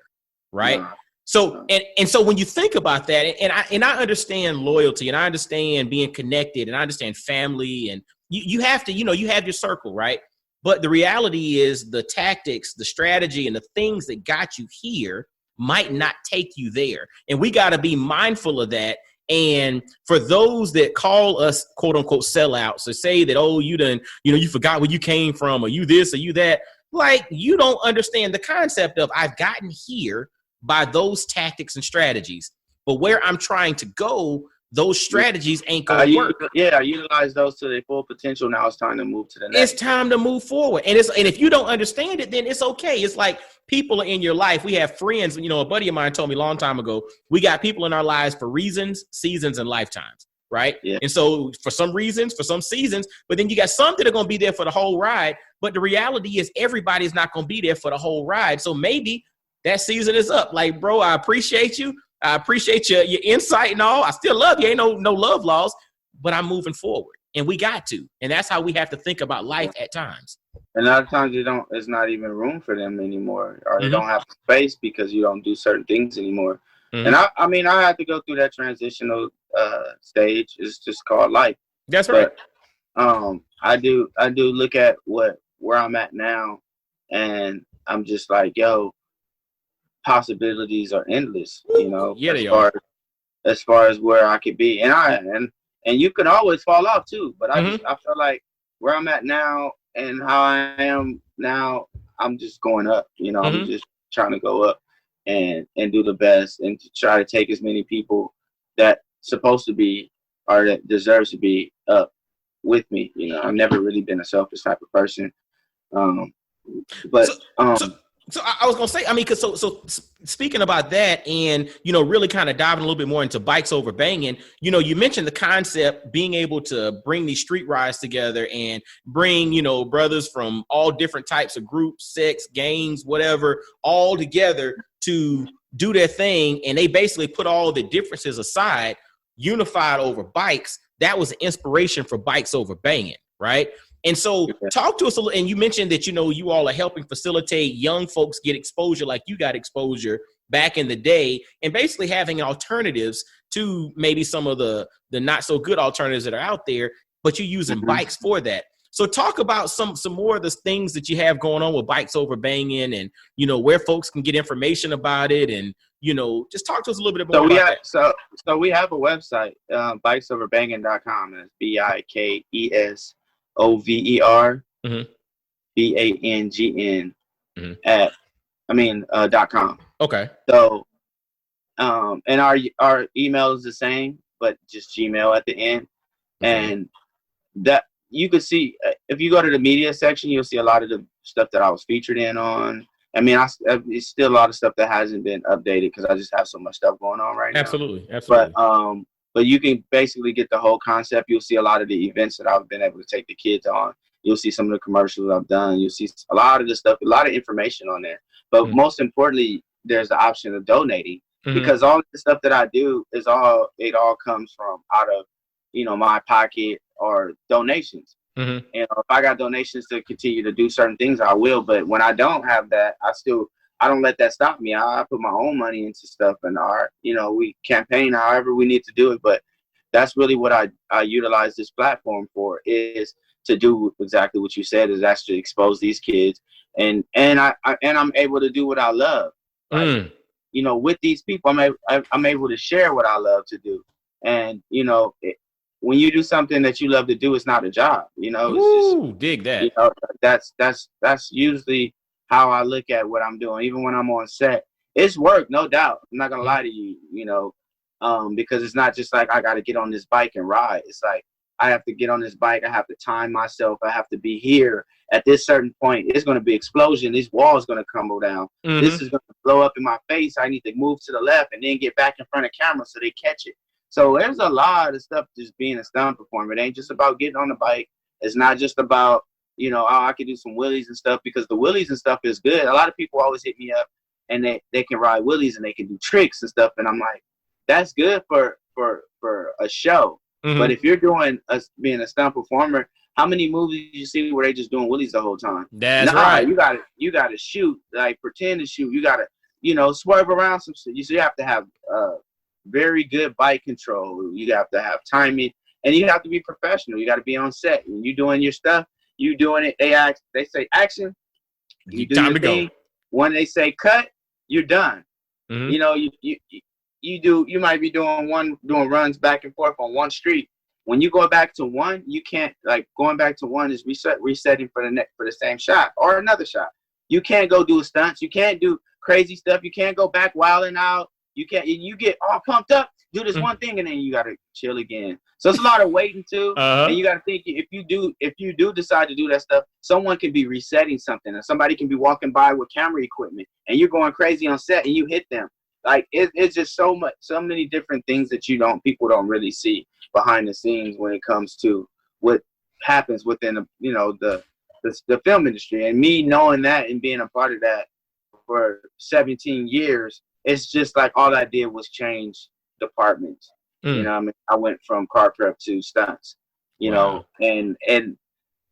right? So and so when you think about that, and I understand loyalty, and I understand being connected, and I understand family, and you have to, you have your circle, right? But the reality is the tactics, the strategy, and the things that got you here might not take you there. And we got to be mindful of that. And for those that call us quote unquote sellouts, or say that, oh, you forgot where you came from, or you this or you that, like, you don't understand the concept of I've gotten here by those tactics and strategies. But where I'm trying to go, those strategies ain't going to work. Yeah, I utilize those to their full potential. Now it's time to move to the next. It's time to move forward. And if you don't understand it, then it's okay. It's like people are in your life. We have friends. A buddy of mine told me a long time ago, we got people in our lives for reasons, seasons, and lifetimes, right? Yeah. And so for some reasons, for some seasons, but then you got some that are going to be there for the whole ride. But the reality is everybody's not going to be there for the whole ride. So maybe that season is up. Like, bro, I appreciate you. I appreciate your insight and all. I still love you. Ain't no love lost, but I'm moving forward, and we got to. And that's how we have to think about life at times. And a lot of times there's not even room for them anymore, or they don't have space because you don't do certain things anymore. And I had to go through that transitional stage. It's just called life. That's right. But, I do look at where I'm at now, and I'm just like, yo, possibilities are endless, Yeah, they are. As far as where I could be. And you can always fall off too, but I feel like where I'm at now and how I am now, I'm just going up, I'm just trying to go up and do the best, and to try to take as many people that supposed to be or that deserves to be up with me. I've never really been a selfish type of person. So I was gonna say, because so speaking about that, and really kind of diving a little bit more into Bikes Over Bangin', you mentioned the concept being able to bring these street rides together and bring brothers from all different types of groups, sects, gangs, whatever, all together to do their thing, and they basically put all the differences aside, unified over bikes. That was the inspiration for Bikes Over Bangin', right? And so talk to us a little, and you mentioned that, you all are helping facilitate young folks get exposure like you got exposure back in the day, and basically having alternatives to maybe some of the not so good alternatives that are out there, but you're using bikes for that. So talk about some more of the things that you have going on with Bikes Over Bangin', and, where folks can get information about it, and, just talk to us a little bit more about that. So we have a website, bikesoverbangin.com, and it's BIKESOVER BANGN .com. Okay. So and our email is the same, but just Gmail at the end. And that you could see, if you go to the media section, you'll see a lot of the stuff that I was featured in on. It's still a lot of stuff that hasn't been updated because I just have so much stuff going on right now. Absolutely. But you can basically get the whole concept. You'll see a lot of the events that I've been able to take the kids on. You'll see some of the commercials I've done. You'll see a lot of the stuff, a lot of information on there. But most importantly, there's the option of donating, because all the stuff that I do it all comes from out of, my pocket or donations. And if I got donations to continue to do certain things, I will. But when I don't have that, I don't let that stop me. I put my own money into stuff, and we campaign however we need to do it. But that's really what I utilize this platform for, is to do exactly what you said, is actually expose these kids, and I'm able to do what I love. Like, with these people, I'm able to share what I love to do. And when you do something that you love to do, it's not a job. It's just, dig that. That's usually how I look at what I'm doing. Even when I'm on set, it's work, no doubt. I'm not gonna lie to you, because it's not just like I got to get on this bike and ride. It's like I have to get on this bike. I have to time myself. I have to be here at this certain point. It's going to be explosion. This wall is going to crumble down. This is going to blow up in my face. I need to move to the left and then get back in front of camera so they catch it. So there's a lot of stuff just being a stunt performer. It ain't just about getting on the bike. It's not just about, I can do some wheelies and stuff, because the wheelies and stuff is good. A lot of people always hit me up and they can ride wheelies and they can do tricks and stuff. And I'm like, that's good for a show. But if you're being a stunt performer, how many movies you see where they just doing wheelies the whole time? That's right. You got to shoot, like pretend to shoot. You got to swerve around some shit. You have to have very good bike control. You have to have timing, and you have to be professional. You got to be on set. When you doing your stuff, you doing it. They say action, you do your thing. Go. When they say cut, you're done. Mm-hmm. You might be doing runs back and forth on one street. When you go back to one, you can't, like, going back to one is resetting for the same shot or another shot. You can't go do stunts. You can't do crazy stuff. You can't go back wilding out. You can't. You get all pumped up, do this one thing, and then you gotta chill again. So it's a lot of waiting too, and you gotta think if you do decide to do that stuff, someone can be resetting something, and somebody can be walking by with camera equipment, and you're going crazy on set, and you hit them. Like it's just so many different things that people don't really see behind the scenes when it comes to what happens within the film industry. And me knowing that and being a part of that for 17 years, it's just like all I did was change departments. I went from car prep to stunts, and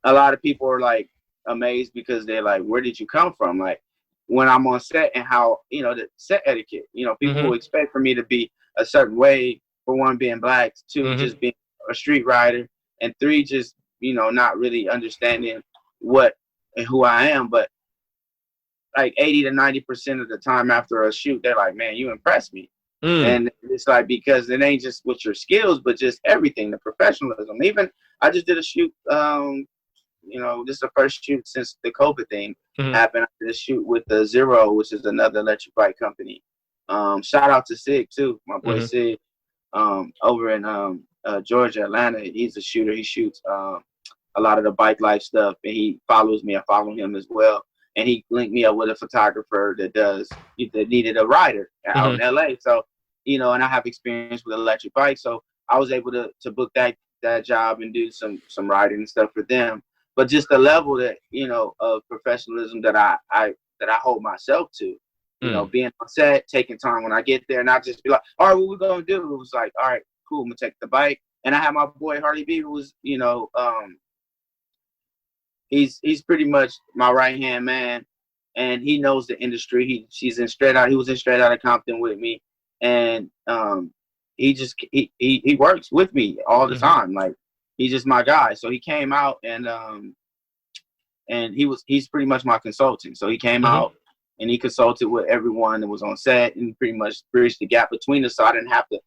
a lot of people are like amazed because they're like, where did you come from? Like, when I'm on set and how, the set etiquette, people expect for me to be a certain way, for one, being black, two, just being a street rider, and three, just, not really understanding what and who I am. But like 80 to 90% of the time after a shoot, they're like, man, you impressed me. And it's like, because it ain't just with your skills, but just everything, the professionalism. Even I just did a shoot, this is the first shoot since the COVID thing happened. I did a shoot with the Zero, which is another electric bike company. Shout out to Sig too, my boy Sig, over in Georgia, Atlanta. He's a shooter. He shoots a lot of the bike life stuff, and he follows me. I follow him as well. And he linked me up with a photographer that needed a rider out in LA. So, and I have experience with electric bikes. So I was able to book that job and do some riding and stuff for them. But just the level that, of professionalism that I hold myself to, being on set, taking time when I get there, not just be like, all right, what we going to do? It was like, all right, cool, I'm going to take the bike. And I have my boy Harley B, who's, he's pretty much my right-hand man, and he knows the industry. He was in Straight Outta Compton with me. And he works with me all the time. Like, he's just my guy. So he came out and he's pretty much my consultant. So he came out and he consulted with everyone that was on set and pretty much bridged the gap between us. So I didn't have to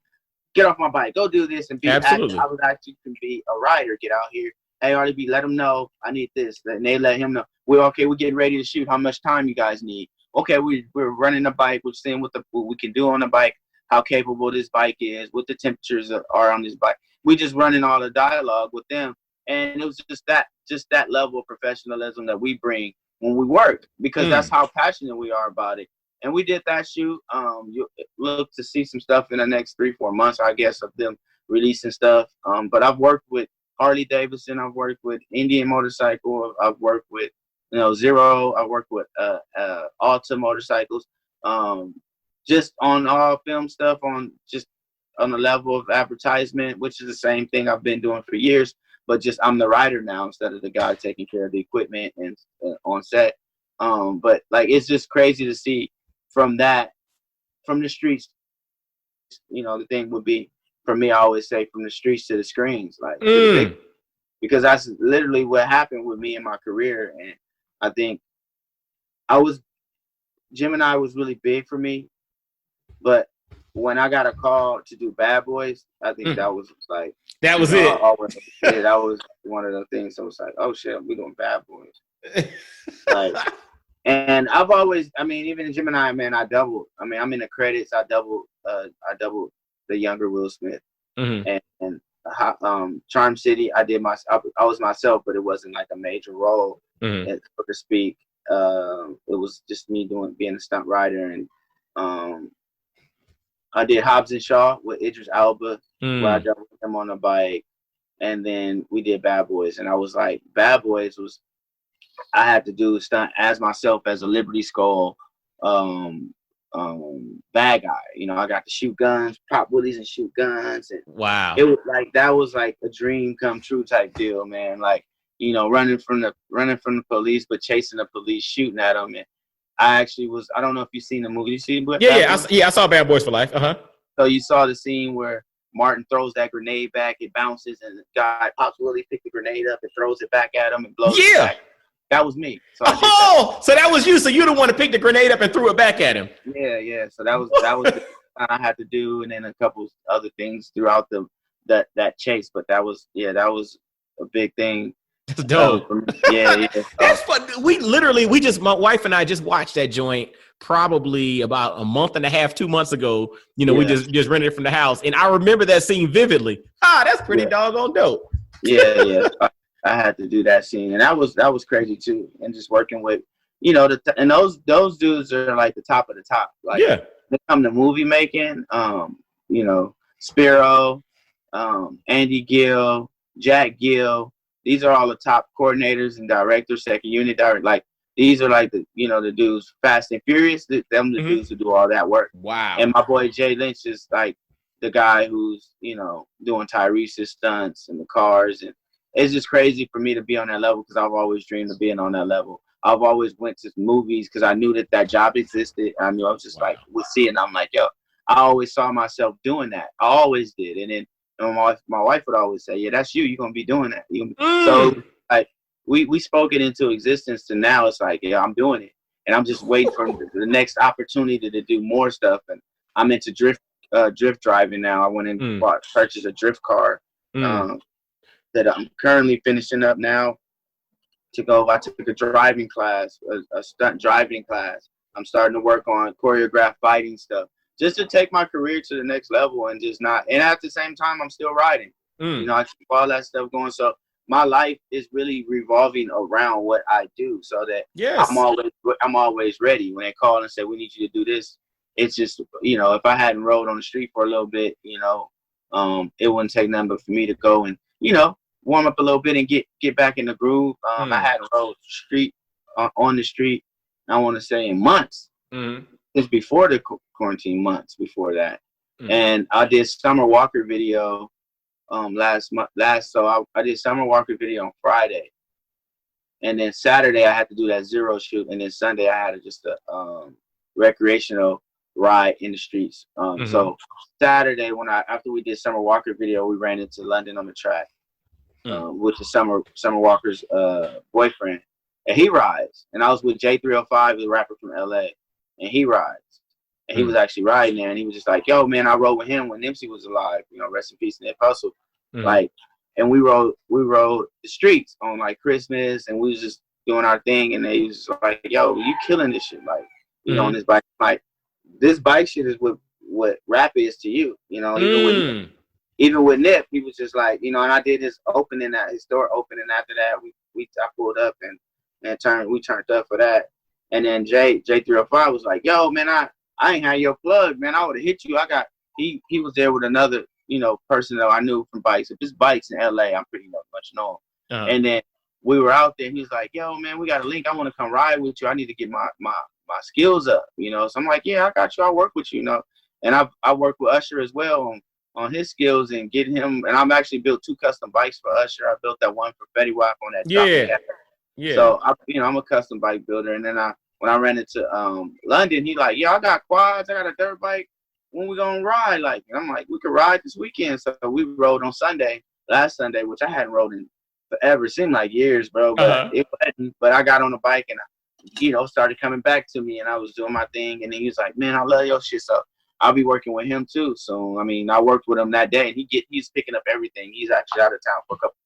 get off my bike, go do this and be active. I was actually can be a writer, get out here. Hey, RDB, let them know I need this. And they let him know. We're getting ready to shoot. How much time you guys need? Okay, we're running the bike. We're seeing what we can do on the bike, how capable this bike is, what the temperatures are on this bike. We just running all the dialogue with them. And it was just that level of professionalism that we bring when we work, because that's how passionate we are about it. And we did that shoot. You look to see some stuff in the next 3-4 months, I guess, of them releasing stuff. But I've worked with Harley Davidson. I've worked with Indian Motorcycle. I've worked with Zero. I worked with Alta Motorcycles. Just on all film stuff, on the level of advertisement, which is the same thing I've been doing for years. But just I'm the writer now instead of the guy taking care of the equipment and on set. But like, it's just crazy to see from the streets. The thing would be, for me, I always say, from the streets to the screens, like because that's literally what happened with me in my career. And I think Gemini was really big for me, but when I got a call to do Bad Boys, I think that was like that was it. That was one of the things. So it's like, oh shit, we're doing Bad Boys. Like, and I've always, even in Gemini, man, I doubled. I'm in the credits. I doubled the younger Will Smith. And Charm City, I was myself, but it wasn't like a major role, so to speak. It was just me being a stunt rider. And I did Hobbs and Shaw with Idris Elba, where I doubled him on a bike. And then we did Bad Boys, and I was like, Bad Boys was, I had to do a stunt as myself as a Liberty Skull bad guy. I got to shoot guns, pop woolies and shoot guns. And wow. It was like, that was like a dream come true type deal, man. Like, running from the police, but chasing the police, shooting at them. I actually was. I don't know if you've seen the movie. You see it? Yeah. I saw Bad Boys for Life. So you saw the scene where Martin throws that grenade back, it bounces, and the guy Pops Willie picks the grenade up and throws it back at him and blows it back. That was me. So I did that. So that was you. So you the one to pick the grenade up and threw it back at him. Yeah. So that was the thing I had to do, and then a couple other things throughout that chase. But that was a big thing. That's dope. Yeah. That's fun. My wife and I just watched that joint probably about a month and a half, 2 months ago. We just rented it from the house. And I remember that scene vividly. That's pretty doggone dope. Yeah. I had to do that scene. And that was crazy too. And just working with, and those dudes are like the top of the top. Like they come to movie making, Spiro, Andy Gill, Jack Gill. These are all the top coordinators and directors, second unit director. Like these are like the dudes, Fast and Furious. Them the dudes who do all that work. Wow. And my boy Jay Lynch is like the guy who's doing Tyrese's stunts and the cars, and it's just crazy for me to be on that level because I've always dreamed of being on that level. I've always went to movies because I knew that job existed. I knew I was just like would see it, and I'm like, yo, I always saw myself doing that. I always did, and then. And my wife would always say, "Yeah, that's you. You're gonna be doing that." So like we spoke it into existence. To now, it's like, yeah, I'm doing it, and I'm just waiting for the next opportunity to do more stuff. And I'm into drift driving now. I went and purchased a drift car that I'm currently finishing up now to go. I took a driving class, a stunt driving class. I'm starting to work on choreographed fighting stuff. Just to take my career to the next level and just not, and at the same time, I'm still riding. I keep all that stuff going. So my life is really revolving around what I do, so that I'm always ready when they call and say, we need you to do this. It's just, if I hadn't rode on the street for a little bit, it wouldn't take nothing but for me to go and, warm up a little bit and get back in the groove. I hadn't rode on the street, I want to say in months. It's before the quarantine months before that. And I did Summer Walker video so I did Summer Walker video on Friday, and then Saturday I had to do that Zero shoot, and then Sunday I had just a recreational ride in the streets. So Saturday after we did Summer Walker video, we ran into London on the track with the Summer Walker's boyfriend, and he rides, and I was with J305, the rapper from LA. And he rides. And he was actually riding there. And he was just like, yo, man, I rode with him when Nipsey was alive. Rest in peace, Nip Hussle. Like, and we rode the streets on like Christmas, and we was just doing our thing. And they was like, yo, you killing this shit. Like, on this bike. Like, this bike shit is what rap is to you. Even with Nip, he was just like, and I did his store opening after that. I pulled up and we turned up for that. And then J305 was like, yo, man, I ain't had your plug, man. I would have hit you. He was there with another, person that I knew from bikes. If it's bikes in LA, I'm pretty much known. And then we were out there. He was like, yo, man, we got a link. I want to come ride with you. I need to get my skills up, So I'm like, yeah, I got you. I'll work with you, And I work with Usher as well on his skills and getting him. And I've actually built 2 custom bikes for Usher. I built that one for Fetty Wap on that. Yeah. So I'm a custom bike builder. And then when I ran into London, he like, I got quads, I got a dirt bike. When we gonna ride? Like, and I'm like, we could ride this weekend. So we rode on last Sunday, which I hadn't rode in forever. It seemed like years, bro. But it wasn't. But I got on the bike and started coming back to me, and I was doing my thing. And then he was like, man, I love your shit. So I'll be working with him too. So I worked with him that day, and he's picking up everything. He's actually out of town for a couple.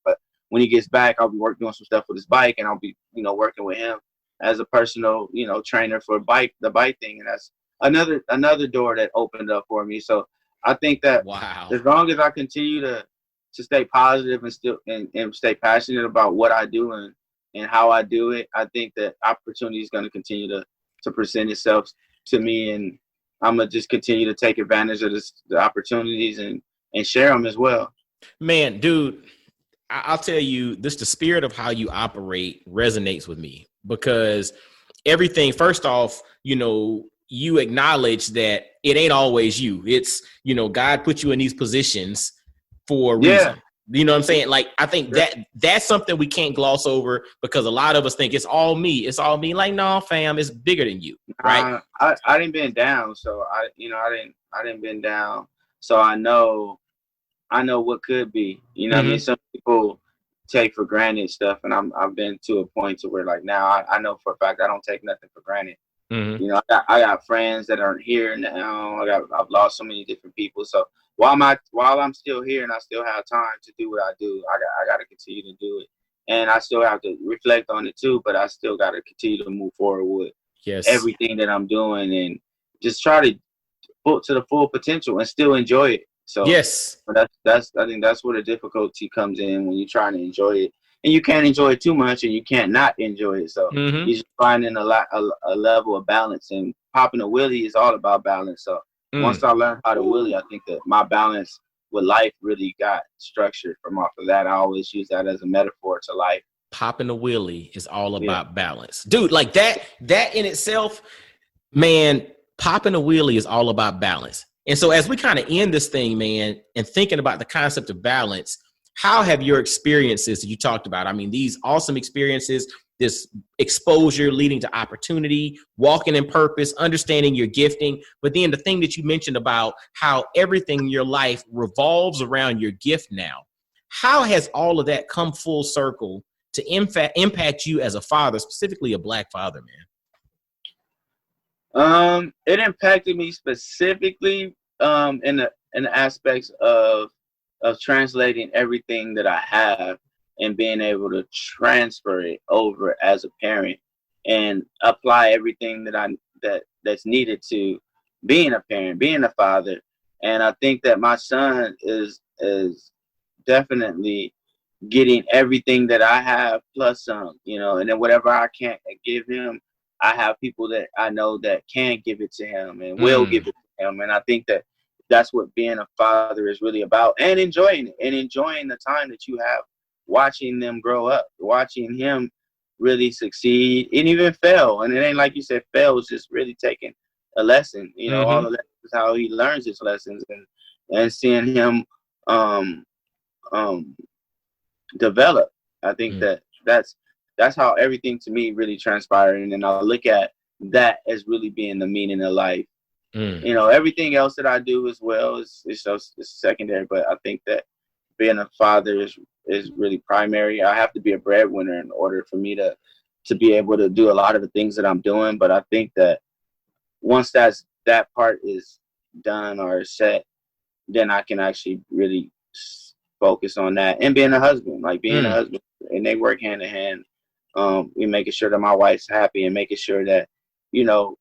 But when he gets back, I'll be doing some stuff with his bike, and I'll be working with him as a personal, trainer for the bike thing. And that's another door that opened up for me. So I think that as long as I continue to stay positive and still and stay passionate about what I do and how I do it, I think that opportunity is going to continue to present itself to me. And I'm going to just continue to take advantage of the opportunities and share them as well. Man, dude, I'll tell you, the spirit of how you operate resonates with me. Because everything, first off, you acknowledge that it ain't always you. It's, God put you in these positions for a reason. You know what I'm saying? Like, I think that's something we can't gloss over, because a lot of us think it's all me. It's all me. Like, no, fam, it's bigger than you, right? I didn't been down, so I didn't been down, so I know what could be. You know what I mean? Some people take for granted stuff, and I've been to a point to where like now I know for a fact I don't take nothing for granted. You know, I got friends that aren't here now. I've lost so many different people. So while I'm still here and I still have time to do what I do, I got to continue to do it, and I still have to reflect on it too. But I still got to continue to move forward with everything that I'm doing, and just try to put to the full potential and still enjoy it. So that's I think that's where the difficulty comes in, when you're trying to enjoy it. And you can't enjoy it too much, and you can't not enjoy it. So you're just finding a level of balance. And popping a wheelie is all about balance. So once I learned how to wheelie, I think that my balance with life really got structured from off of that. I always use that as a metaphor to life. Popping a wheelie is all about balance, dude. Like that in itself, man. Popping a wheelie is all about balance. And so as we kind of end this thing, man, and thinking about the concept of balance, how have your experiences that you talked about, I mean, these awesome experiences, this exposure leading to opportunity, walking in purpose, understanding your gifting, but then the thing that you mentioned about how everything in your life revolves around your gift now, how has all of that come full circle to impact you as a father, specifically a Black father, man? It impacted me specifically in the aspects of translating everything that I have and being able to transfer it over as a parent and apply everything that's needed to being a parent, being a father. And I think that my son is definitely getting everything that I have plus some, you know, and then whatever I can't give him, I have people that I know that can give it to him and will give it to him. And I think that that's what being a father is really about, and enjoying it, and enjoying the time that you have watching them grow up, watching him really succeed and even fail. And it ain't like you said, fail is just really taking a lesson, you know, all of that is how he learns his lessons, and seeing him develop. I think that's how everything to me really transpired. And then I'll look at that as really being the meaning of life. You know, everything else that I do as well is secondary, but I think that being a father is really primary. I have to be a breadwinner in order for me to be able to do a lot of the things that I'm doing. But I think that once that part is done or set, then I can actually really focus on that. And being a husband, like being a husband, and they work hand in hand. We making sure that my wife's happy and making sure that, you know,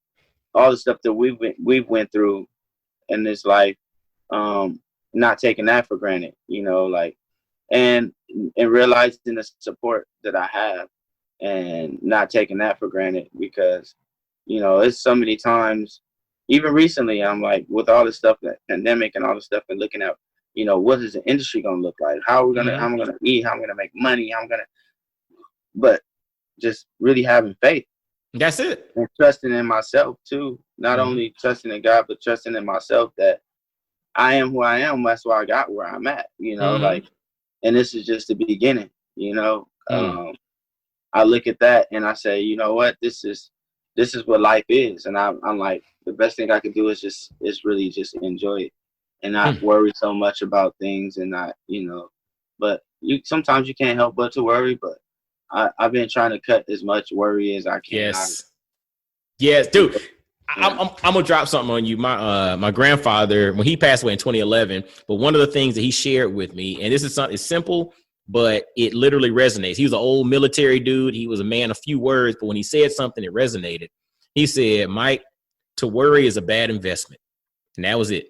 all the stuff that we've went through in this life, not taking that for granted, you know, like, and realizing the support that I have and not taking that for granted, because, you know, it's so many times, even recently, I'm like, with all this stuff, that pandemic and all this stuff, and looking at, you know, what is the industry going to look like? How are we going to, how am I going to eat? How am I going to make money? But just really having faith. That's it. And trusting in myself too. Not only trusting in God, but trusting in myself that I am who I am. That's why I got where I'm at, you know, like, and this is just the beginning, you know. I look at that and I say, you know what, this is what life is. And I'm like, the best thing I can do is really just enjoy it and not worry so much about things, and not, you know, but sometimes you can't help but to worry, but I've been trying to cut as much worry as I can. Yes, dude. I'm gonna drop something on you. My grandfather, when he passed away in 2011, but one of the things that he shared with me, and this is something simple, but it literally resonates. He was an old military dude. He was a man of few words, but when he said something, it resonated. He said, "Mike, to worry is a bad investment," and that was it.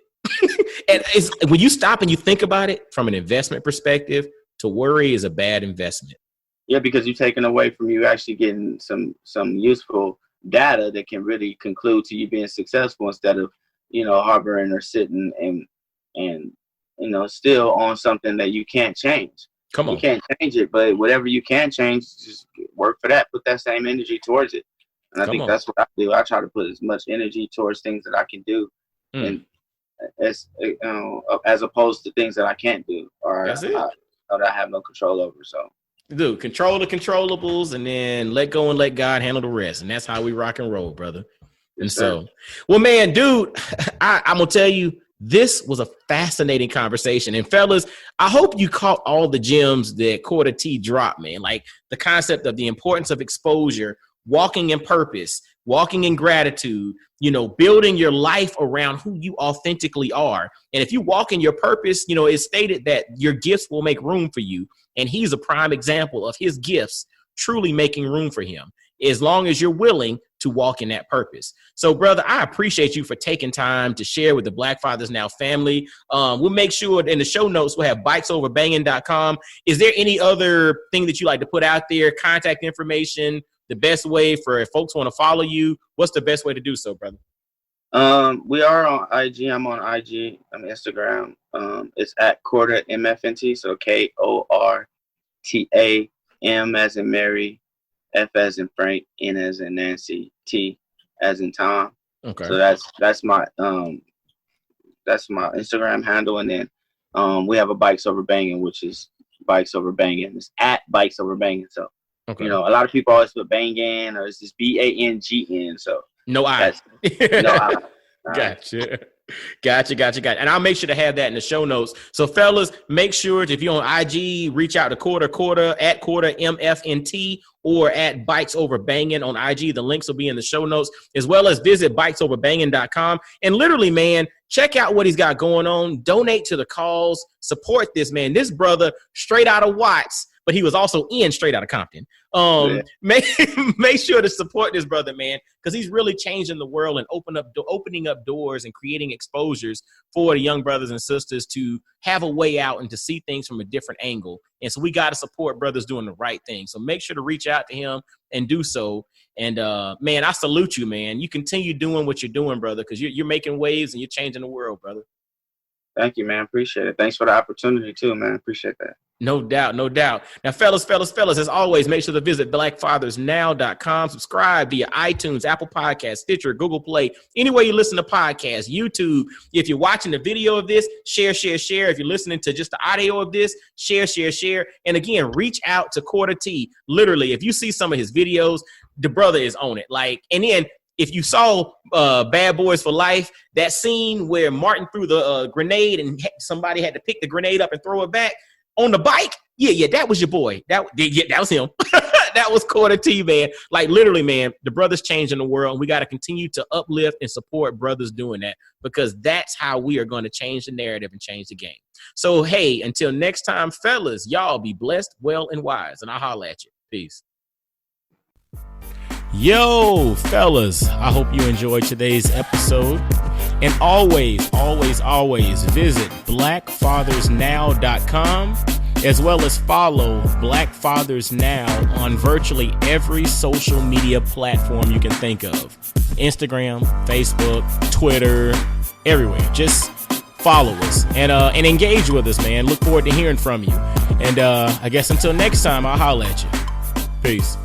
And when you stop and you think about it from an investment perspective, to worry is a bad investment. Yeah, because you're taking away from you actually getting some useful data that can really conclude to you being successful, instead of, you know, harboring or sitting and you know, still on something that you can't change. Come on. You can't change it, but whatever you can change, just work for that. Put that same energy towards it. And I think that's what I do. I try to put as much energy towards things that I can do, and as opposed to things that I can't do. Or that's it. that I have no control over. So, dude, control the controllables and then let go and let God handle the rest. And that's how we rock and roll, brother. And so, well, man, dude, I'm going to tell you, this was a fascinating conversation. And fellas, I hope you caught all the gems that Quarter T dropped, man. Like the concept of the importance of exposure, walking in purpose, walking in gratitude, building your life around who you authentically are. And if you walk in your purpose, it's stated that your gifts will make room for you. And he's a prime example of his gifts truly making room for him, as long as you're willing to walk in that purpose. So, brother, I appreciate you for taking time to share with the Black Fathers Now family. We'll make sure in the show notes, we'll have bikesoverbangn.com. Is there any other thing that you like to put out there? Contact information, the best way for if folks want to follow you, what's the best way to do so, brother? We are on IG. I'm on IG. I'm Instagram. It's at Quarter MFNT. So KORTAM as in Mary, F as in Frank, N as in Nancy, T as in Tom. Okay. So that's my Instagram handle, and then we have a Bikes Over Bangn, which is Bikes Over Bangn. It's at Bikes Over Bangn. So a lot of people always put Bangn or it's just BANGN. So no I. No I. Gotcha. And I'll make sure to have that in the show notes. So fellas, make sure if you're on IG, reach out to Quarter at Quarter MFNT or at Bikes Over Bangn on IG. The links will be in the show notes, as well as visit bikesoverbangn.com. And literally, man, check out what he's got going on. Donate to the cause. Support this, man. This brother straight out of Watts, but he was also in straight out of Compton. Make sure to support this brother, man, because he's really changing the world and opening up doors and creating exposures for the young brothers and sisters to have a way out and to see things from a different angle. And so we got to support brothers doing the right thing. So make sure to reach out to him and do so. And man, I salute you, man. You continue doing what you're doing, brother, because you're making waves and you're changing the world, brother. Thank you, man. Appreciate it. Thanks for the opportunity too, man. Appreciate that. No doubt. Now, fellas, as always, make sure to visit blackfathersnow.com. Subscribe via iTunes, Apple Podcasts, Stitcher, Google Play, anywhere you listen to podcasts, YouTube. If you're watching the video of this, share. If you're listening to just the audio of this, share. And again, reach out to Quarter T. Literally, if you see some of his videos, the brother is on it. And then if you saw Bad Boys for Life, that scene where Martin threw the grenade and somebody had to pick the grenade up and throw it back on the bike. Yeah, that was your boy. That was him. That was Quarter T, man. Literally, man, the brother's changing the world. And we got to continue to uplift and support brothers doing that, because that's how we are going to change the narrative and change the game. So, hey, until next time, fellas, y'all be blessed, well, and wise. And I'll holler at you. Peace. Yo, fellas, I hope you enjoyed today's episode. And always visit blackfathersnow.com, as well as follow Black Fathers Now on virtually every social media platform you can think of. Instagram, Facebook, Twitter, everywhere. Just follow us and engage with us, man. Look forward to hearing from you. And I guess until next time, I'll holler at you. Peace.